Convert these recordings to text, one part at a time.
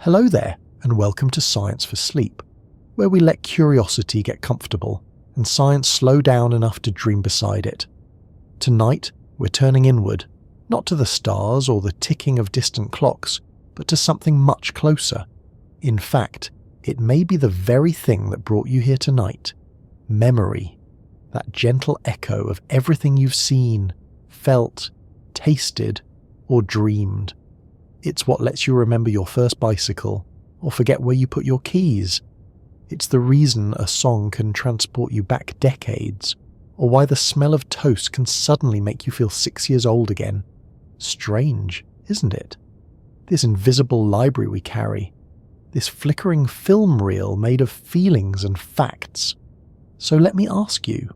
Hello there, and welcome to Science for Sleep, where we let curiosity get comfortable and science slow down enough to dream beside it. Tonight, we're turning inward, not to the stars or the ticking of distant clocks, but to something much closer. In fact, it may be the very thing that brought you here tonight. Memory. That gentle echo of everything you've seen, felt, tasted, or dreamed. It's what lets you remember your first bicycle, or forget where you put your keys. It's the reason a song can transport you back decades, or why the smell of toast can suddenly make you feel 6 years old again. Strange, isn't it? This invisible library we carry, this flickering film reel made of feelings and facts. So let me ask you,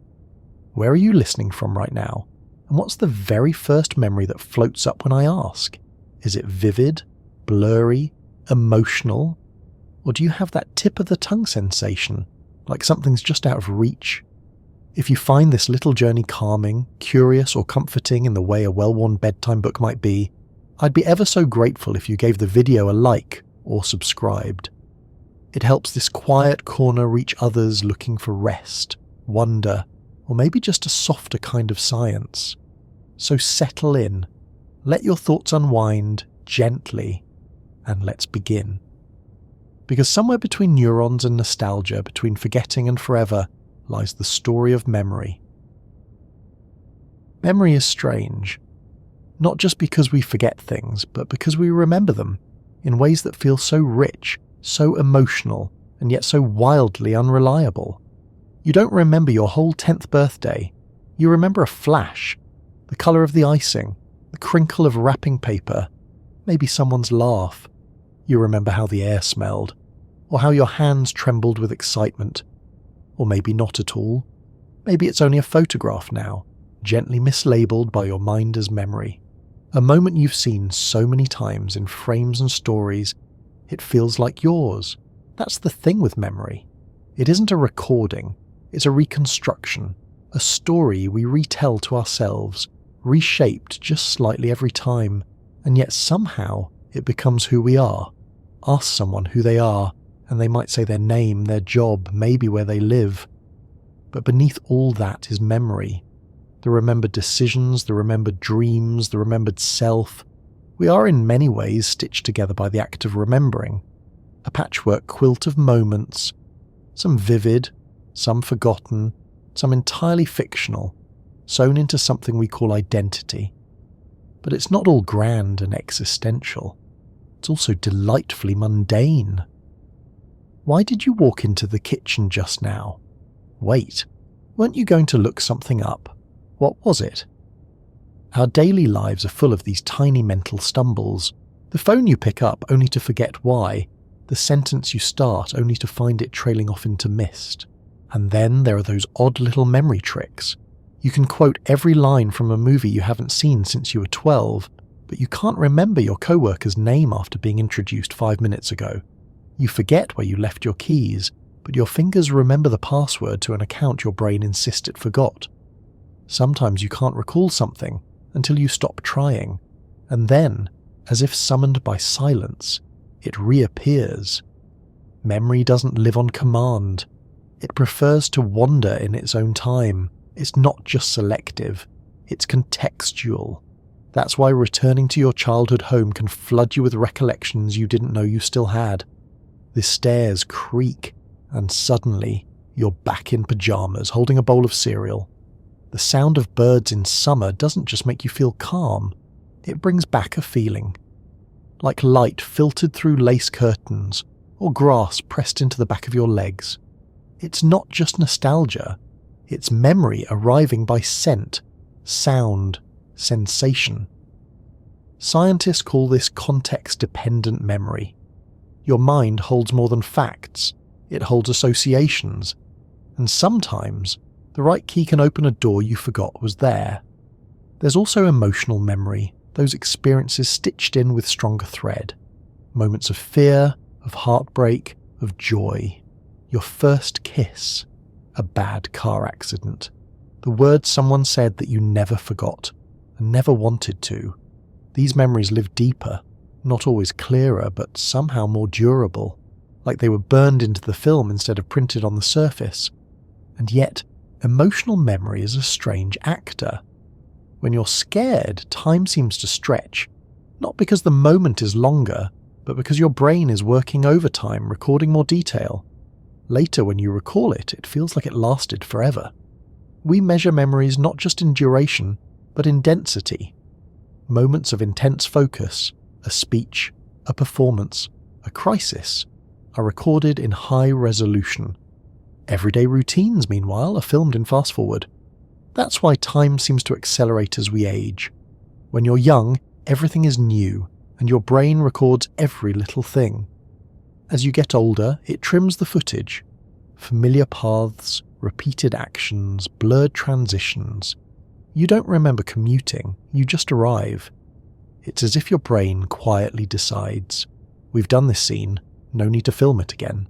where are you listening from right now? And what's the very first memory that floats up when I ask? Is it vivid, blurry, emotional? Or do you have that tip of the tongue sensation, like something's just out of reach? If you find this little journey calming, curious, or comforting in the way a well-worn bedtime book might be, I'd be ever so grateful if you gave the video a like or subscribed. It helps this quiet corner reach others looking for rest, wonder, or maybe just a softer kind of science. So settle in, let your thoughts unwind gently, and let's begin. Because somewhere between neurons and nostalgia, between forgetting and forever, lies the story of memory. Memory is strange, not just because we forget things, but because we remember them in ways that feel so rich, so emotional, and yet so wildly unreliable. You don't remember your whole 10th birthday. You remember a flash, the colour of the icing, the crinkle of wrapping paper, maybe someone's laugh. You remember how the air smelled, or how your hands trembled with excitement. Or maybe not at all. Maybe it's only a photograph now, gently mislabeled by your mind as memory. A moment you've seen so many times in frames and stories, it feels like yours. That's the thing with memory. It isn't a recording, it's a reconstruction, a story we retell to ourselves, reshaped just slightly every time, and yet somehow it becomes who we are. Ask someone who they are, and they might say their name, their job, maybe where they live. But beneath all that is memory. The remembered decisions, the remembered dreams, the remembered self. We are in many ways stitched together by the act of remembering. A patchwork quilt of moments, some vivid, some forgotten, some entirely fictional, sewn into something we call identity. But it's not all grand and existential. It's also delightfully mundane. Why did you walk into the kitchen just now? Wait, weren't you going to look something up? What was it? Our daily lives are full of these tiny mental stumbles. The phone you pick up only to forget why, the sentence you start only to find it trailing off into mist. And then there are those odd little memory tricks. You can quote every line from a movie you haven't seen since you were 12, but you can't remember your coworker's name after being introduced 5 minutes ago. You forget where you left your keys, but your fingers remember the password to an account your brain insists it forgot. Sometimes you can't recall something until you stop trying, and then, as if summoned by silence, it reappears. Memory doesn't live on command. It prefers to wander in its own time. It's not just selective, it's contextual. That's why returning to your childhood home can flood you with recollections you didn't know you still had. The stairs creak, and suddenly you're back in pajamas holding a bowl of cereal. The sound of birds in summer doesn't just make you feel calm, it brings back a feeling. Like light filtered through lace curtains, or grass pressed into the back of your legs. It's not just nostalgia, it's memory arriving by scent, sound, sensation. Scientists call this context-dependent memory. Your mind holds more than facts, it holds associations, and sometimes the right key can open a door you forgot was there. There's also emotional memory, those experiences stitched in with stronger thread. Moments of fear, of heartbreak, of joy. Your first kiss, a bad car accident, the words someone said that you never forgot and never wanted to. These memories live deeper. not always clearer, but somehow more durable, like they were burned into the film instead of printed on the surface. And yet, emotional memory is a strange actor. When you're scared, time seems to stretch, not because the moment is longer, but because your brain is working overtime, recording more detail. Later, when you recall it, it feels like it lasted forever. We measure memories not just in duration, but in density. Moments of intense focus, a speech, a performance, a crisis, are recorded in high resolution. Everyday routines, meanwhile, are filmed in fast forward. That's why time seems to accelerate as we age. When you're young, everything is new, and your brain records every little thing. As you get older, it trims the footage. Familiar paths, repeated actions, blurred transitions. You don't remember commuting, you just arrive. It's as if your brain quietly decides, we've done this scene, no need to film it again.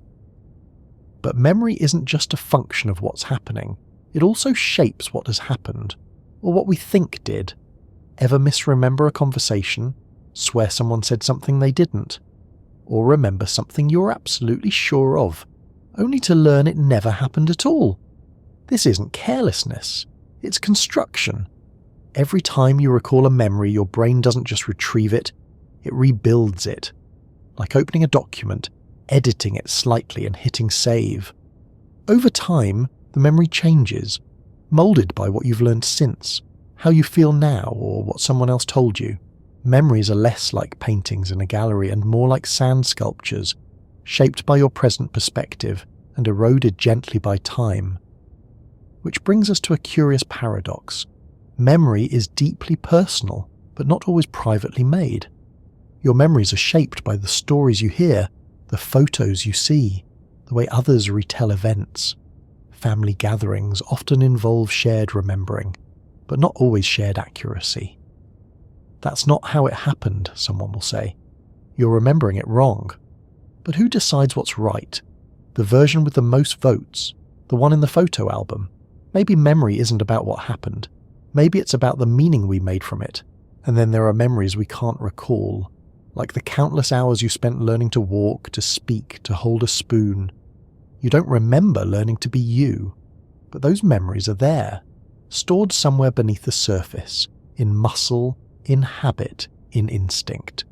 But memory isn't just a function of what's happening, it also shapes what has happened, or what we think did. Ever misremember a conversation, swear someone said something they didn't, or remember something you're absolutely sure of, only to learn it never happened at all? This isn't carelessness, it's construction. Every time you recall a memory, your brain doesn't just retrieve it, it rebuilds it. Like opening a document, editing it slightly and hitting save. Over time, the memory changes, moulded by what you've learned since, how you feel now or what someone else told you. Memories are less like paintings in a gallery and more like sand sculptures, shaped by your present perspective and eroded gently by time. Which brings us to a curious paradox. Memory is deeply personal, but not always privately made. Your memories are shaped by the stories you hear, the photos you see, the way others retell events. Family gatherings often involve shared remembering, but not always shared accuracy. That's not how it happened, someone will say. You're remembering it wrong. But who decides what's right? The version with the most votes? The one in the photo album? Maybe memory isn't about what happened. Maybe it's about the meaning we made from it. And then there are memories we can't recall, like the countless hours you spent learning to walk, to speak, to hold a spoon. You don't remember learning to be you, but those memories are there, stored somewhere beneath the surface, in muscle, in habit, in instinct.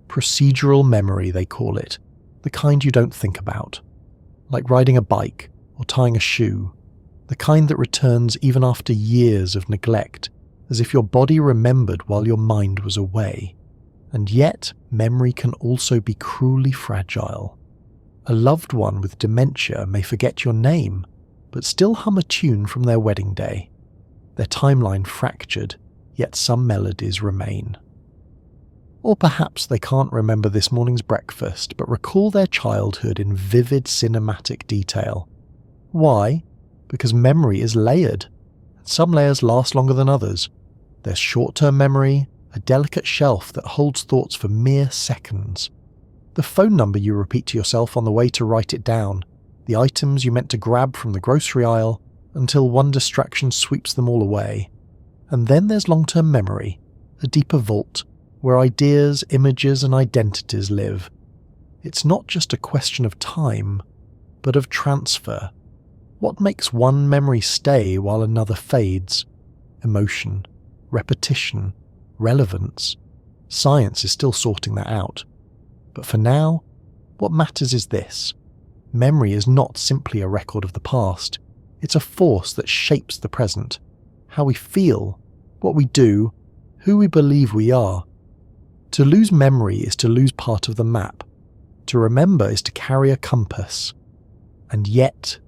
Procedural memory, they call it, the kind you don't think about. Like riding a bike or tying a shoe, the kind that returns even after years of neglect, as if your body remembered while your mind was away. And yet, memory can also be cruelly fragile. A loved one with dementia may forget your name, but still hum a tune from their wedding day. Their timeline fractured, yet some melodies remain. Or perhaps they can't remember this morning's breakfast, but recall their childhood in vivid cinematic detail. Why? Because memory is layered. Some layers last longer than others. There's short-term memory, a delicate shelf that holds thoughts for mere seconds. The phone number you repeat to yourself on the way to write it down, the items you meant to grab from the grocery aisle, until one distraction sweeps them all away. And then there's long-term memory, a deeper vault, where ideas, images and identities live. It's not just a question of time, but of transfer. What makes one memory stay while another fades? Emotion, repetition, relevance. Science is still sorting that out. But for now, what matters is this. Memory is not simply a record of the past. It's a force that shapes the present. How we feel, what we do, who we believe we are. To lose memory is to lose part of the map. To remember is to carry a compass. And yet,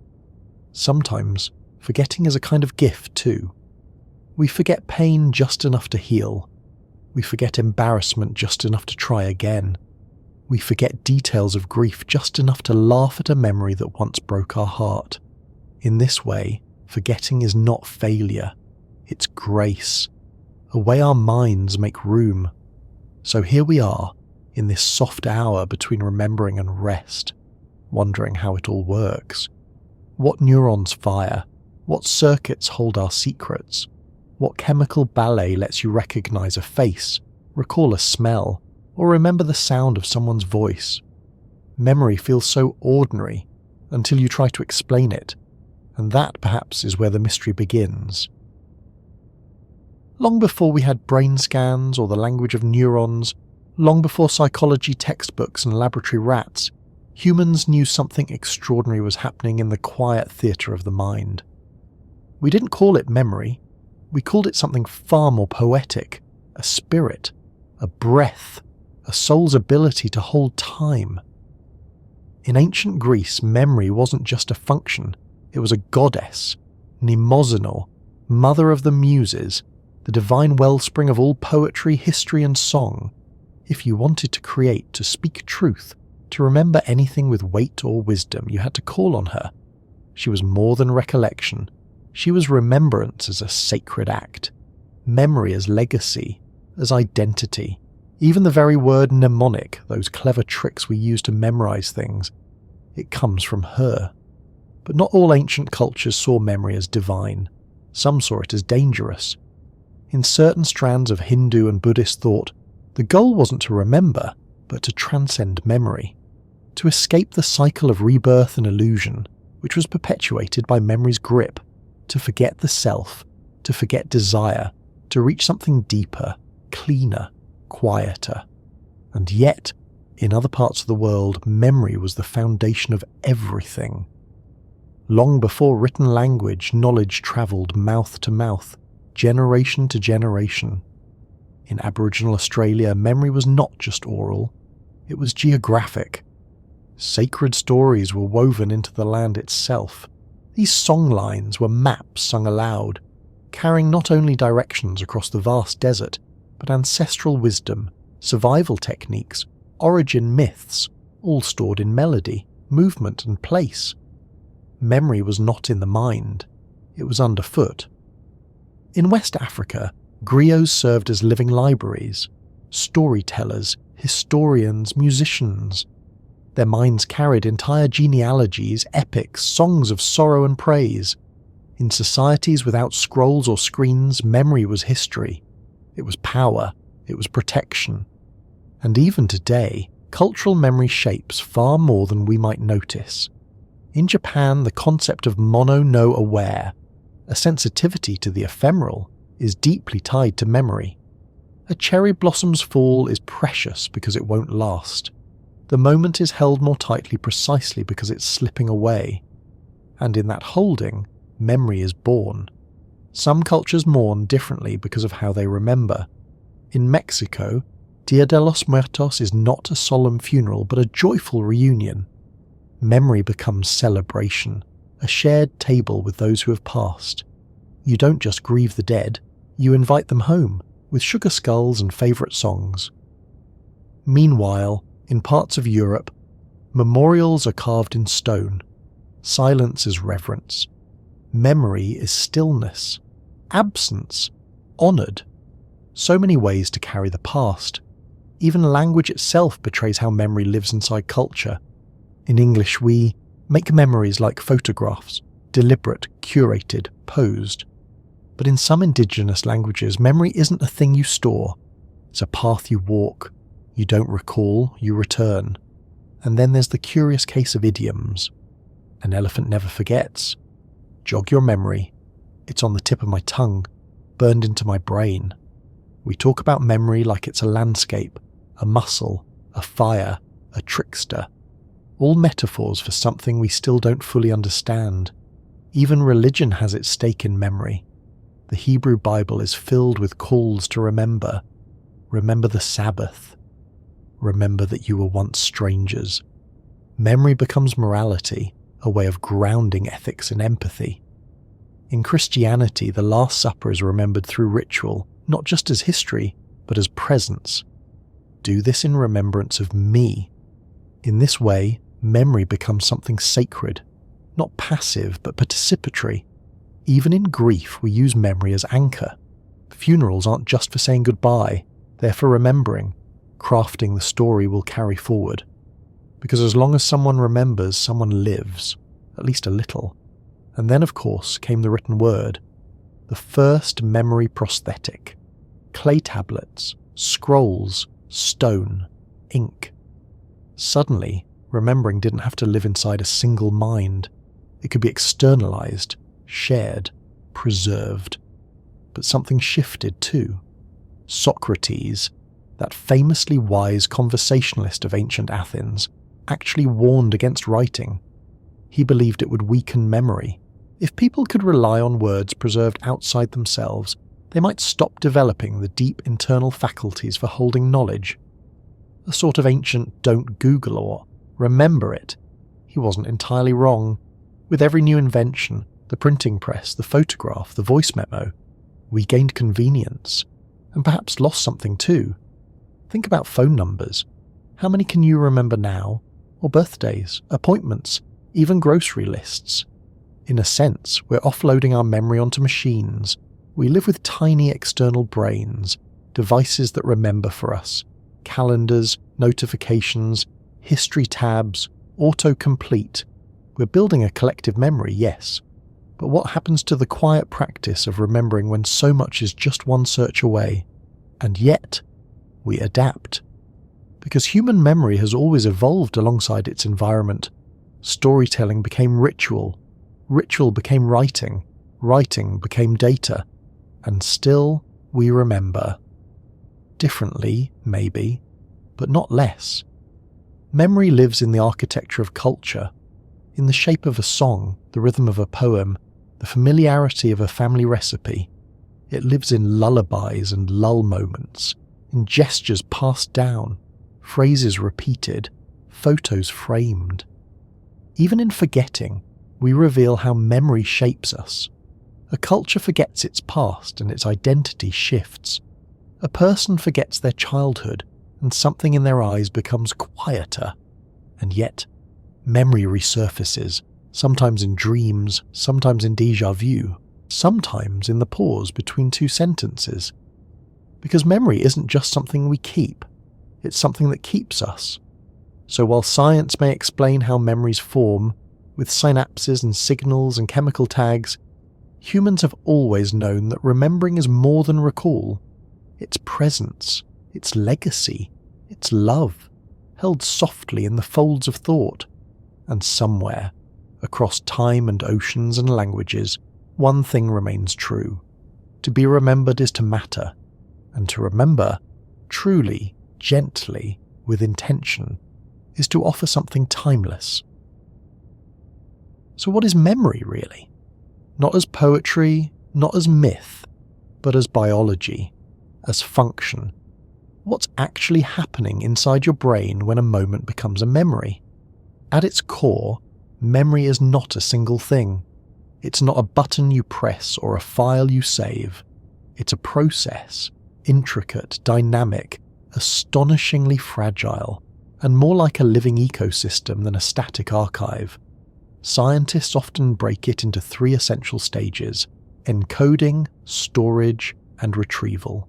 sometimes, forgetting is a kind of gift too. We forget pain just enough to heal. We forget embarrassment just enough to try again. We forget details of grief just enough to laugh at a memory that once broke our heart. In this way, forgetting is not failure. It's grace. A way our minds make room. So here we are, in this soft hour between remembering and rest, wondering how it all works. What neurons fire? What circuits hold our secrets? What chemical ballet lets you recognize a face, recall a smell, or remember the sound of someone's voice. Memory feels so ordinary until you try to explain it, and that perhaps is where the mystery begins. Long before we had brain scans or the language of neurons, long before psychology textbooks and laboratory rats, humans knew something extraordinary was happening in the quiet theatre of the mind. We didn't call it memory, we called it something far more poetic, a spirit, a breath, a soul's ability to hold time. In ancient Greece, memory wasn't just a function, it was a goddess, Mnemosyne, mother of the muses, the divine wellspring of all poetry, history and song. If you wanted to create, to speak truth, to remember anything with weight or wisdom, you had to call on her. She was more than recollection. She was remembrance as a sacred act, memory as legacy, as identity. Even the very word mnemonic, those clever tricks we use to memorize things, it comes from her. But not all ancient cultures saw memory as divine. Some saw it as dangerous. In certain strands of Hindu and Buddhist thought, the goal wasn't to remember, but to transcend memory, to escape the cycle of rebirth and illusion, which was perpetuated by memory's grip, to forget the self, to forget desire, to reach something deeper, cleaner, quieter. And yet, in other parts of the world, memory was the foundation of everything. Long before written language, knowledge travelled mouth to mouth, generation to generation. In Aboriginal Australia, memory was not just oral, it was geographic. Sacred stories were woven into the land itself. These songlines were maps sung aloud, carrying not only directions across the vast desert, but ancestral wisdom, survival techniques, origin myths, all stored in melody, movement and place. Memory was not in the mind, it was underfoot. In West Africa, griots served as living libraries, storytellers, historians, musicians. Their minds carried entire genealogies, epics, songs of sorrow and praise. In societies without scrolls or screens, memory was history. It was power, it was protection. And even today, cultural memory shapes far more than we might notice. In Japan, the concept of mono-no-aware, a sensitivity to the ephemeral, is deeply tied to memory. A cherry blossom's fall is precious because it won't last. The moment is held more tightly precisely because it's slipping away. And in that holding, memory is born. Some cultures mourn differently because of how they remember. In Mexico, Dia de los Muertos is not a solemn funeral but a joyful reunion. Memory becomes celebration, a shared table with those who have passed. You don't just grieve the dead, you invite them home, with sugar skulls and favourite songs. Meanwhile, in parts of Europe, memorials are carved in stone. Silence is reverence. Memory is stillness. Absence, honoured. So many ways to carry the past. Even language itself betrays how memory lives inside culture. In English we make memories like photographs, deliberate, curated, posed. But in some indigenous languages, memory isn't a thing you store. It's a path you walk. You don't recall, you return. And then there's the curious case of idioms. An elephant never forgets. Jog your memory. It's on the tip of my tongue, burned into my brain. We talk about memory like it's a landscape, a muscle, a fire, a trickster. All metaphors for something we still don't fully understand. Even religion has its stake in memory. The Hebrew Bible is filled with calls to remember. Remember the Sabbath. Remember that you were once strangers. Memory becomes morality, a way of grounding ethics and empathy. In Christianity, the Last Supper is remembered through ritual, not just as history, but as presence. Do this in remembrance of me. In this way, memory becomes something sacred, not passive but participatory. Even in grief, we use memory as anchor. Funerals aren't just for saying goodbye, they're for remembering, crafting the story we'll carry forward. Because as long as someone remembers, someone lives, at least a little. And then, of course, came the written word, the first memory prosthetic. Clay tablets, scrolls, stone, ink. Suddenly, remembering didn't have to live inside a single mind. It could be externalized, shared, preserved. But something shifted too. Socrates, that famously wise conversationalist of ancient Athens, actually warned against writing. He believed it would weaken memory. If people could rely on words preserved outside themselves, they might stop developing the deep internal faculties for holding knowledge. A sort of ancient don't Google or remember it. He wasn't entirely wrong. With every new invention, the printing press, the photograph, the voice memo, we gained convenience, and perhaps lost something too. Think about phone numbers. How many can you remember now? Or birthdays, appointments, even grocery lists? In a sense, we're offloading our memory onto machines. We live with tiny external brains, devices that remember for us, calendars, notifications, history tabs, autocomplete. We're building a collective memory, yes, but what happens to the quiet practice of remembering when so much is just one search away? And yet, we adapt. Because human memory has always evolved alongside its environment. Storytelling became ritual, ritual became writing, writing became data, and still we remember. Differently, maybe, but not less. Memory lives in the architecture of culture, in the shape of a song, the rhythm of a poem, the familiarity of a family recipe. It lives in lullabies and lull moments, in gestures passed down, phrases repeated, photos framed. Even in forgetting, we reveal how memory shapes us. A culture forgets its past and its identity shifts. A person forgets their childhood and something in their eyes becomes quieter. And yet, memory resurfaces, sometimes in dreams, sometimes in déjà vu, sometimes in the pause between two sentences. Because memory isn't just something we keep, it's something that keeps us. So while science may explain how memories form, with synapses and signals and chemical tags, humans have always known that remembering is more than recall. It's presence, it's legacy, it's love, held softly in the folds of thought. And somewhere, across time and oceans and languages, one thing remains true. To be remembered is to matter, and to remember, truly, gently, with intention, is to offer something timeless. So what is memory really? Not as poetry, not as myth, but as biology, as function. What's actually happening inside your brain when a moment becomes a memory? At its core, memory is not a single thing. It's not a button you press or a file you save. It's a process, intricate, dynamic, astonishingly fragile, and more like a living ecosystem than a static archive. Scientists often break it into three essential stages: encoding, storage, and retrieval.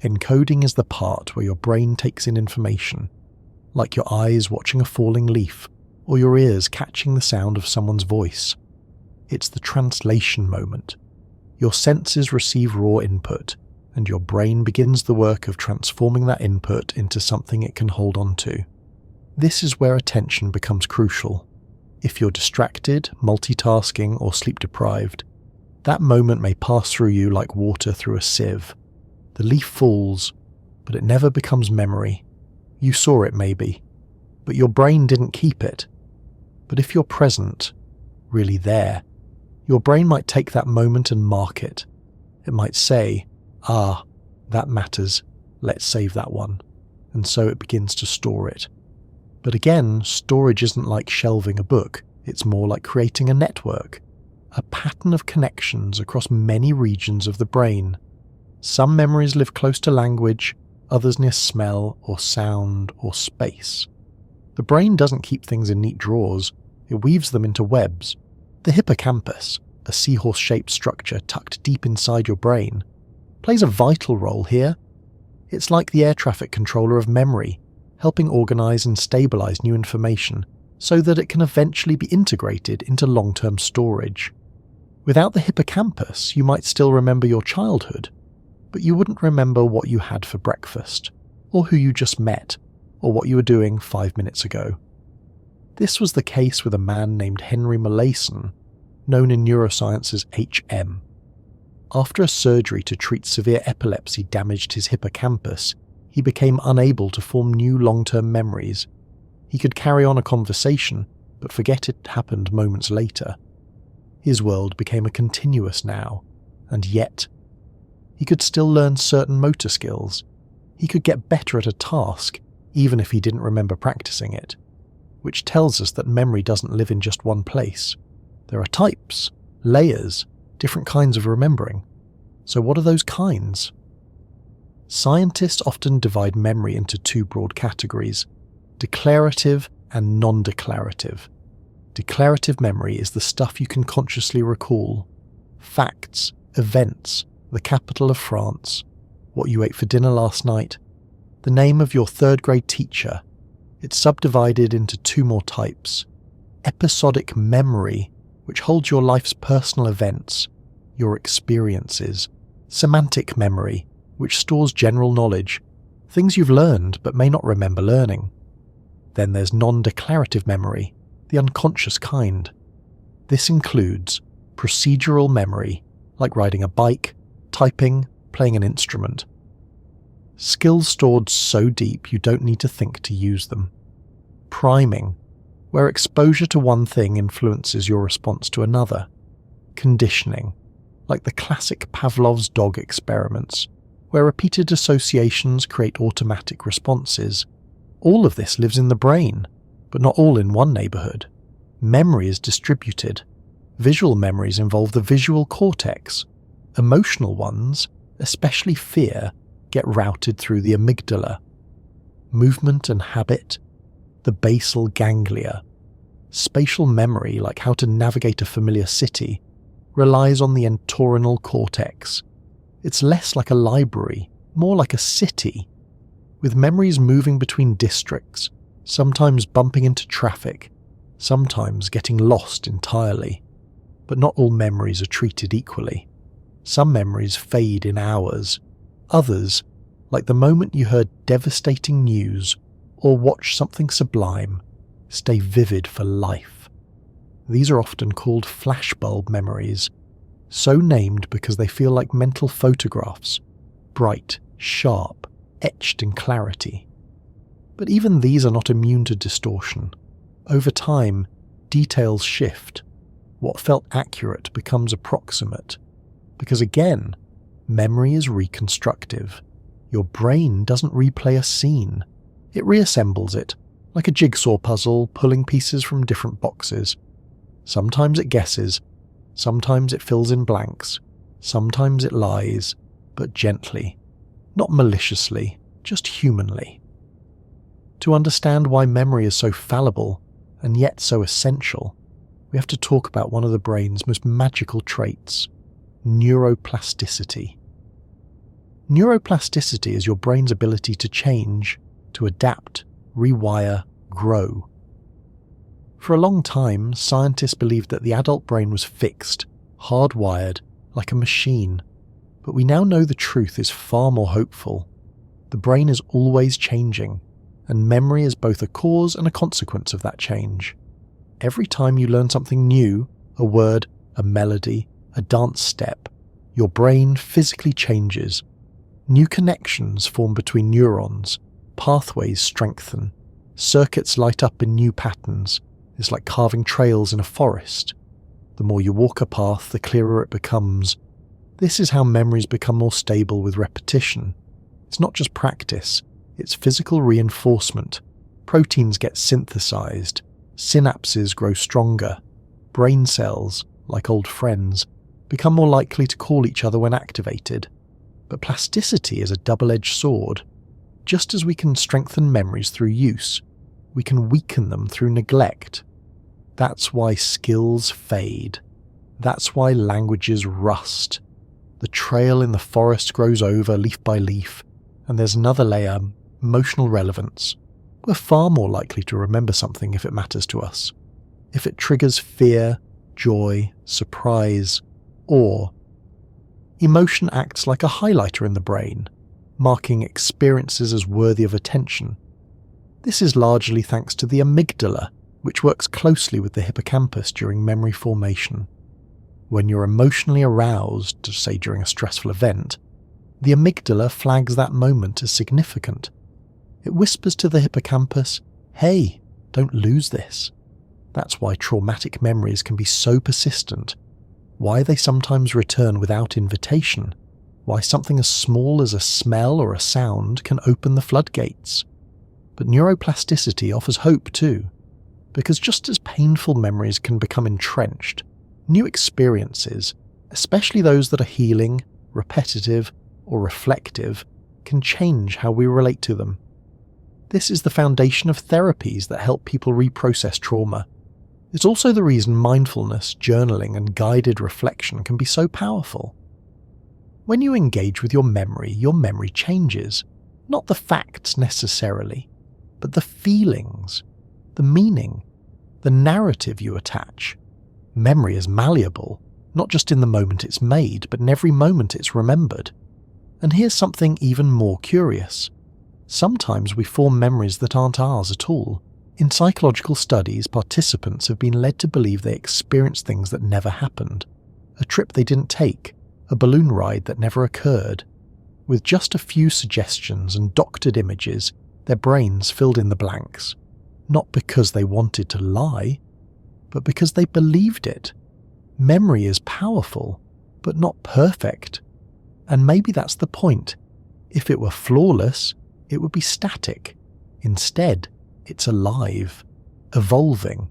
Encoding is the part where your brain takes in information, like your eyes watching a falling leaf, or your ears catching the sound of someone's voice. It's the translation moment. Your senses receive raw input, and your brain begins the work of transforming that input into something it can hold on to. This is where attention becomes crucial. If you're distracted, multitasking, or sleep-deprived, that moment may pass through you like water through a sieve. The leaf falls, but it never becomes memory. You saw it maybe, but your brain didn't keep it. But if you're present, really there, your brain might take that moment and mark it. It might say, that matters, let's save that one. And so it begins to store it. But again, storage isn't like shelving a book, it's more like creating a network, a pattern of connections across many regions of the brain. Some memories live close to language, others near smell or sound or space. The brain doesn't keep things in neat drawers, it weaves them into webs. The hippocampus, a seahorse-shaped structure tucked deep inside your brain, plays a vital role here. It's like the air traffic controller of memory, helping organize and stabilize new information so that it can eventually be integrated into long-term storage. Without the hippocampus, you might still remember your childhood, but you wouldn't remember what you had for breakfast, or who you just met, or what you were doing 5 minutes ago. This was the case with a man named Henry Molaison, known in neuroscience as HM. After a surgery to treat severe epilepsy damaged his hippocampus, he became unable to form new long-term memories. He could carry on a conversation, but forget it happened moments later. His world became a continuous now, and yet he could still learn certain motor skills. He could get better at a task, even if he didn't remember practicing it, which tells us that memory doesn't live in just one place. There are types, layers, different kinds of remembering. So what are those kinds? Scientists often divide memory into two broad categories: declarative and non-declarative. Declarative memory is the stuff you can consciously recall. Facts, events, the capital of France, what you ate for dinner last night, the name of your third-grade teacher. It's subdivided into two more types: episodic memory, which holds your life's personal events, your experiences; semantic memory, which stores general knowledge, things you've learned but may not remember learning. Then there's non-declarative memory, the unconscious kind. This includes procedural memory, like riding a bike, typing, playing an instrument. Skills stored so deep you don't need to think to use them. Priming, where exposure to one thing influences your response to another. Conditioning, like the classic Pavlov's dog experiments, where repeated associations create automatic responses. All of this lives in the brain, but not all in one neighborhood. Memory is distributed. Visual memories involve the visual cortex. Emotional ones, especially fear, get routed through the amygdala. Movement and habit, the basal ganglia. Spatial memory, like how to navigate a familiar city, relies on the entorhinal cortex. It's less like a library, more like a city, with memories moving between districts, sometimes bumping into traffic, sometimes getting lost entirely. But not all memories are treated equally. Some memories fade in hours. Others, like the moment you heard devastating news or watched something sublime, stay vivid for life. These are often called flashbulb memories, so named because they feel like mental photographs, bright, sharp, etched in clarity. But even these are not immune to distortion. Over time, details shift. What felt accurate becomes approximate. Because again, memory is reconstructive. Your brain doesn't replay a scene. It reassembles it, like a jigsaw puzzle pulling pieces from different boxes. Sometimes it guesses, sometimes it fills in blanks, sometimes it lies, but gently, not maliciously, just humanly. To understand why memory is so fallible, and yet so essential, we have to talk about one of the brain's most magical traits: neuroplasticity. Neuroplasticity is your brain's ability to change, to adapt, rewire, grow. For a long time, scientists believed that the adult brain was fixed, hardwired, like a machine. But we now know the truth is far more hopeful. The brain is always changing, and memory is both a cause and a consequence of that change. Every time you learn something new, a word, a melody, a dance step, your brain physically changes. New connections form between neurons, pathways strengthen, circuits light up in new patterns. It's like carving trails in a forest. The more you walk a path, the clearer it becomes. This is how memories become more stable with repetition. It's not just practice, it's physical reinforcement. Proteins get synthesized, synapses grow stronger, brain cells, like old friends, become more likely to call each other when activated. But plasticity is a double-edged sword. Just as we can strengthen memories through use, we can weaken them through neglect. That's why skills fade. That's why languages rust. The trail in the forest grows over leaf by leaf, and there's another layer, emotional relevance. We're far more likely to remember something if it matters to us. If it triggers fear, joy, surprise, awe. Emotion acts like a highlighter in the brain. marking experiences as worthy of attention. This is largely thanks to the amygdala, which works closely with the hippocampus during memory formation. When you're emotionally aroused, say during a stressful event, the amygdala flags that moment as significant. It whispers to the hippocampus, "Hey, don't lose this." That's why traumatic memories can be so persistent, why they sometimes return without invitation, why something as small as a smell or a sound can open the floodgates. But neuroplasticity offers hope too, because just as painful memories can become entrenched, new experiences, especially those that are healing, repetitive, or reflective, can change how we relate to them. This is the foundation of therapies that help people reprocess trauma. It's also the reason mindfulness, journaling, and guided reflection can be so powerful. When you engage with your memory changes. Not the facts necessarily, but the feelings, the meaning, the narrative you attach. Memory is malleable, not just in the moment it's made, but in every moment it's remembered. And here's something even more curious. Sometimes we form memories that aren't ours at all. In psychological studies, participants have been led to believe they experienced things that never happened. A trip they didn't take, a balloon ride that never occurred. With just a few suggestions and doctored images, their brains filled in the blanks. Not because they wanted to lie, but because they believed it. Memory is powerful, but not perfect. And maybe that's the point. If it were flawless, it would be static. Instead, it's alive, evolving,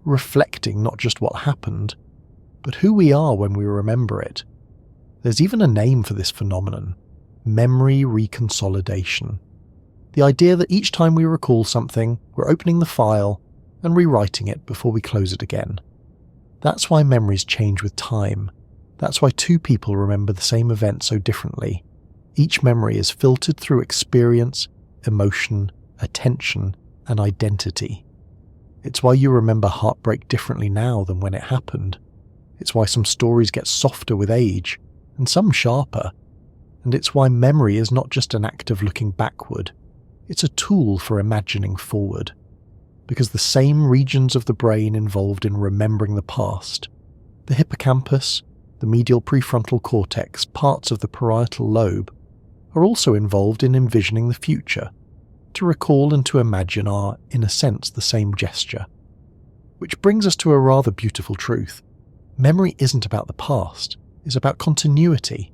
reflecting not just what happened, but who we are when we remember it. There's even a name for this phenomenon: memory reconsolidation. The idea that each time we recall something, we're opening the file and rewriting it before we close it again. That's why memories change with time. That's why two people remember the same event so differently. Each memory is filtered through experience, emotion, attention, and identity. It's why you remember heartbreak differently now than when it happened. It's why some stories get softer with age, and some sharper. And it's why memory is not just an act of looking backward. It's a tool for imagining forward. Because the same regions of the brain involved in remembering the past, the hippocampus, the medial prefrontal cortex, parts of the parietal lobe, are also involved in envisioning the future. To recall and to imagine are, in a sense, the same gesture. Which brings us to a rather beautiful truth. Memory isn't about the past, it's about continuity.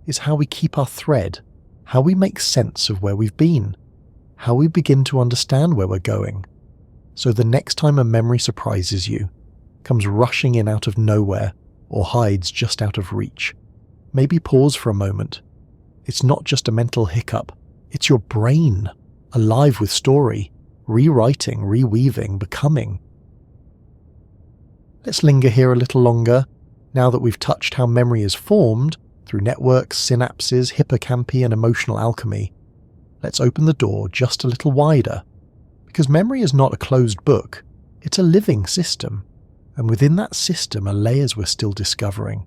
It's how we keep our thread, how we make sense of where we've been, how we begin to understand where we're going. So the next time a memory surprises you, comes rushing in out of nowhere, or hides just out of reach, maybe pause for a moment. It's not just a mental hiccup, it's your brain, alive with story, rewriting, reweaving, becoming. Let's linger here a little longer, now that we've touched how memory is formed through networks, synapses, hippocampi, and emotional alchemy. Let's open the door just a little wider, because memory is not a closed book, it's a living system, and within that system are layers we're still discovering.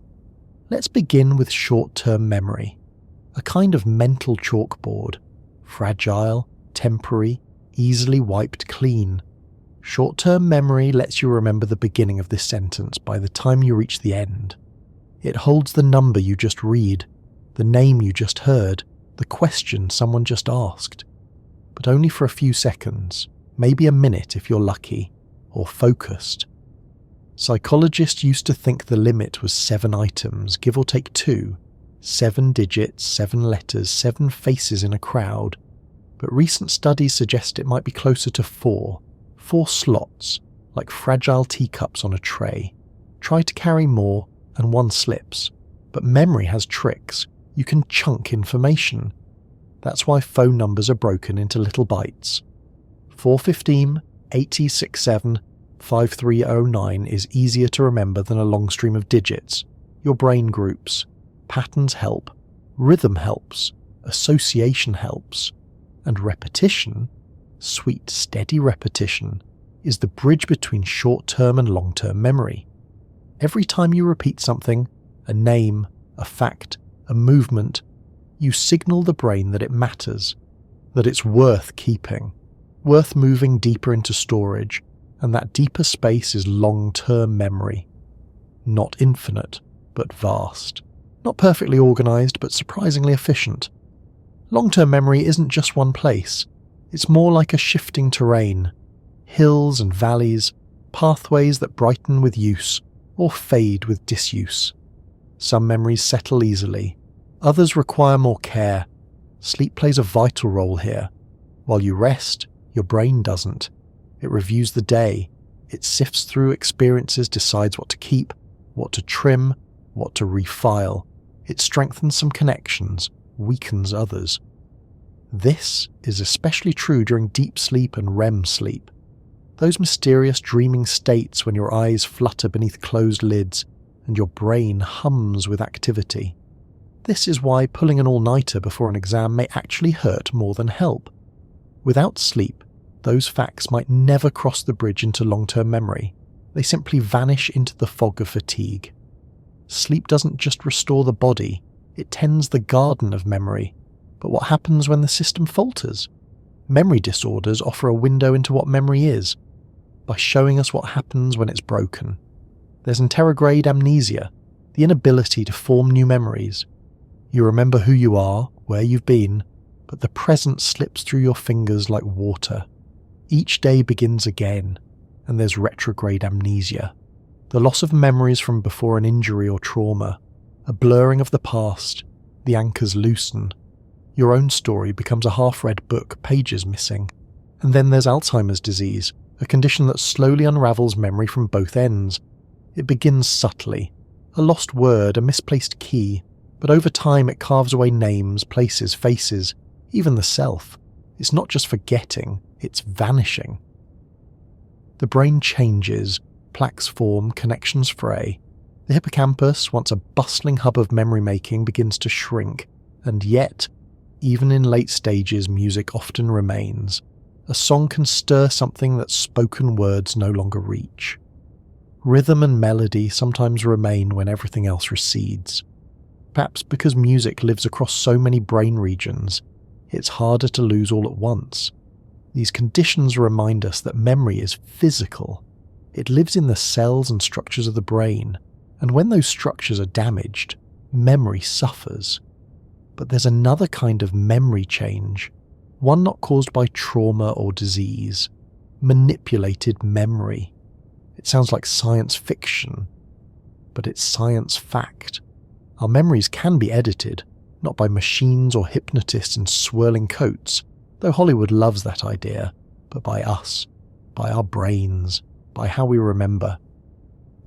Let's begin with short-term memory, a kind of mental chalkboard, fragile, temporary, easily wiped clean. Short-term memory lets you remember the beginning of this sentence by the time you reach the end. It holds the number you just read, the name you just heard, the question someone just asked. But only for a few seconds, maybe a minute if you're lucky, or focused. Psychologists used to think the limit was 7 items, give or take 2, 7 digits, 7 letters, 7 faces in a crowd. But recent studies suggest it might be closer to 4 slots, like fragile teacups on a tray. Try to carry more and one slips. But memory has tricks. You can chunk information. That's why phone numbers are broken into little bytes. 415 8067 5309 is easier to remember than a long stream of digits. Your brain groups. Patterns help. Rhythm helps. Association helps. And repetition, sweet, steady repetition, is the bridge between short-term and long-term memory. Every time you repeat something, a name, a fact, a movement, You signal the brain that it matters, that it's worth keeping, worth moving deeper into storage, and that deeper space is long-term memory. Not infinite, but vast. Not perfectly organised, but surprisingly efficient. Long-term memory isn't just one place. It's more like a shifting terrain. Hills and valleys, pathways that brighten with use, or fade with disuse. Some memories settle easily. Others require more care. Sleep plays a vital role here. While you rest, your brain doesn't. It reviews the day. It sifts through experiences, decides what to keep, what to trim, what to refile. It strengthens some connections, weakens others. This is especially true during deep sleep and REM sleep. Those mysterious dreaming states when your eyes flutter beneath closed lids and your brain hums with activity. This is why pulling an all-nighter before an exam may actually hurt more than help. Without sleep, those facts might never cross the bridge into long-term memory. They simply vanish into the fog of fatigue. Sleep doesn't just restore the body, it tends the garden of memory. But what happens when the system falters? Memory disorders offer a window into what memory is, by showing us what happens when it's broken. There's anterograde amnesia, the inability to form new memories. You remember who you are, where you've been, but the present slips through your fingers like water. Each day begins again, and there's retrograde amnesia. The loss of memories from before an injury or trauma, a blurring of the past, the anchors loosen. Your own story becomes a half-read book, pages missing. And then there's Alzheimer's disease, a condition that slowly unravels memory from both ends. It begins subtly, a lost word, a misplaced key, but over time it carves away names, places, faces, even the self. It's not just forgetting, it's vanishing. The brain changes, plaques form, connections fray. The hippocampus, once a bustling hub of memory-making, begins to shrink, and yet, even in late stages, music often remains. A song can stir something that spoken words no longer reach. Rhythm and melody sometimes remain when everything else recedes. Perhaps because music lives across so many brain regions, it's harder to lose all at once. These conditions remind us that memory is physical. It lives in the cells and structures of the brain, and when those structures are damaged, memory suffers. But there's another kind of memory change, one not caused by trauma or disease, manipulated memory. It sounds like science fiction, but it's science fact. Our memories can be edited, not by machines or hypnotists in swirling coats, though Hollywood loves that idea, but by us, by our brains, by how we remember.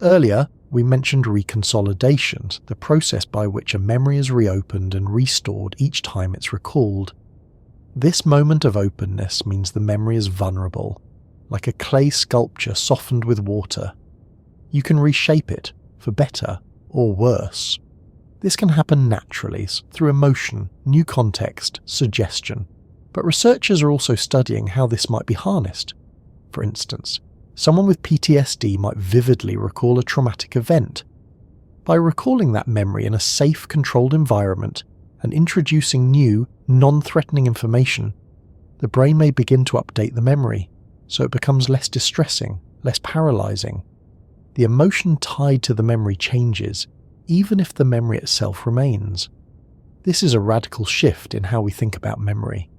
Earlier, we mentioned reconsolidation, the process by which a memory is reopened and restored each time it's recalled. This moment of openness means the memory is vulnerable, like a clay sculpture softened with water. You can reshape it, for better or worse. This can happen naturally, through emotion, new context, suggestion. But researchers are also studying how this might be harnessed. For instance, someone with PTSD might vividly recall a traumatic event. By recalling that memory in a safe, controlled environment and introducing new, non-threatening information, the brain may begin to update the memory, so it becomes less distressing, less paralyzing. The emotion tied to the memory changes, even if the memory itself remains. This is a radical shift in how we think about memory.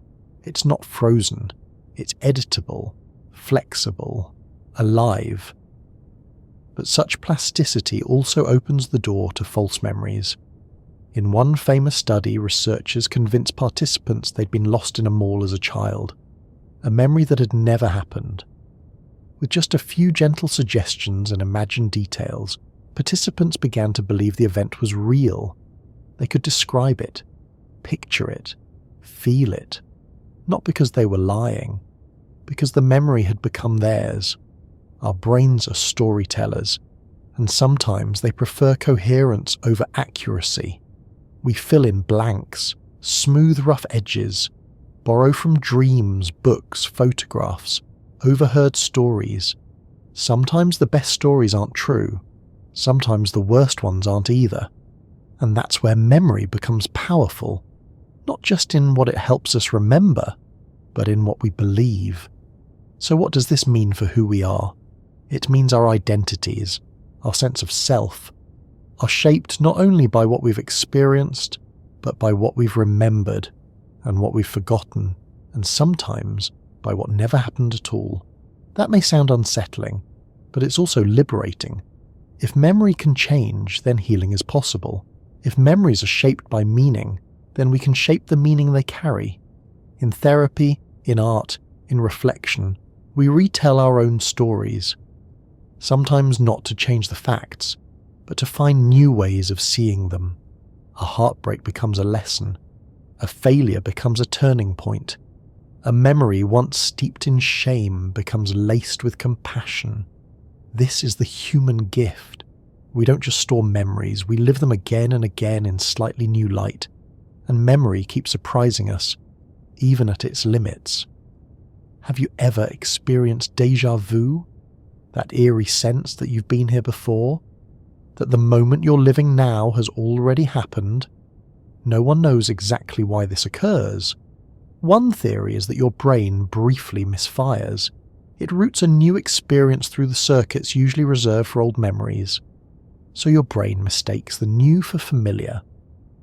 It's not frozen, it's editable, flexible, alive. But such plasticity also opens the door to false memories. In one famous study, researchers convinced participants they'd been lost in a mall as a child, a memory that had never happened. With just a few gentle suggestions and imagined details, participants began to believe the event was real. They could describe it, picture it, feel it, not because they were lying, because the memory had become theirs. Our brains are storytellers, and sometimes they prefer coherence over accuracy. We fill in blanks, smooth rough edges, borrow from dreams, books, photographs, overheard stories. Sometimes the best stories aren't true, sometimes the worst ones aren't either. And that's where memory becomes powerful. not just in what it helps us remember, but in what we believe. So what does this mean for who we are? It means our identities, our sense of self, are shaped not only by what we've experienced, but by what we've remembered and what we've forgotten, and sometimes by what never happened at all. That may sound unsettling, but it's also liberating. If memory can change, then healing is possible. If memories are shaped by meaning, then we can shape the meaning they carry. In therapy, in art, in reflection, we retell our own stories. Sometimes not to change the facts, but to find new ways of seeing them. A heartbreak becomes a lesson. A failure becomes a turning point. A memory once steeped in shame becomes laced with compassion. This is the human gift. We don't just store memories, we live them again and again in slightly new light. And memory keeps surprising us, even at its limits. Have you ever experienced déjà vu? That eerie sense that you've been here before? That the moment you're living now has already happened? No one knows exactly why this occurs. One theory is that your brain briefly misfires. It routes a new experience through the circuits usually reserved for old memories. So your brain mistakes the new for familiar.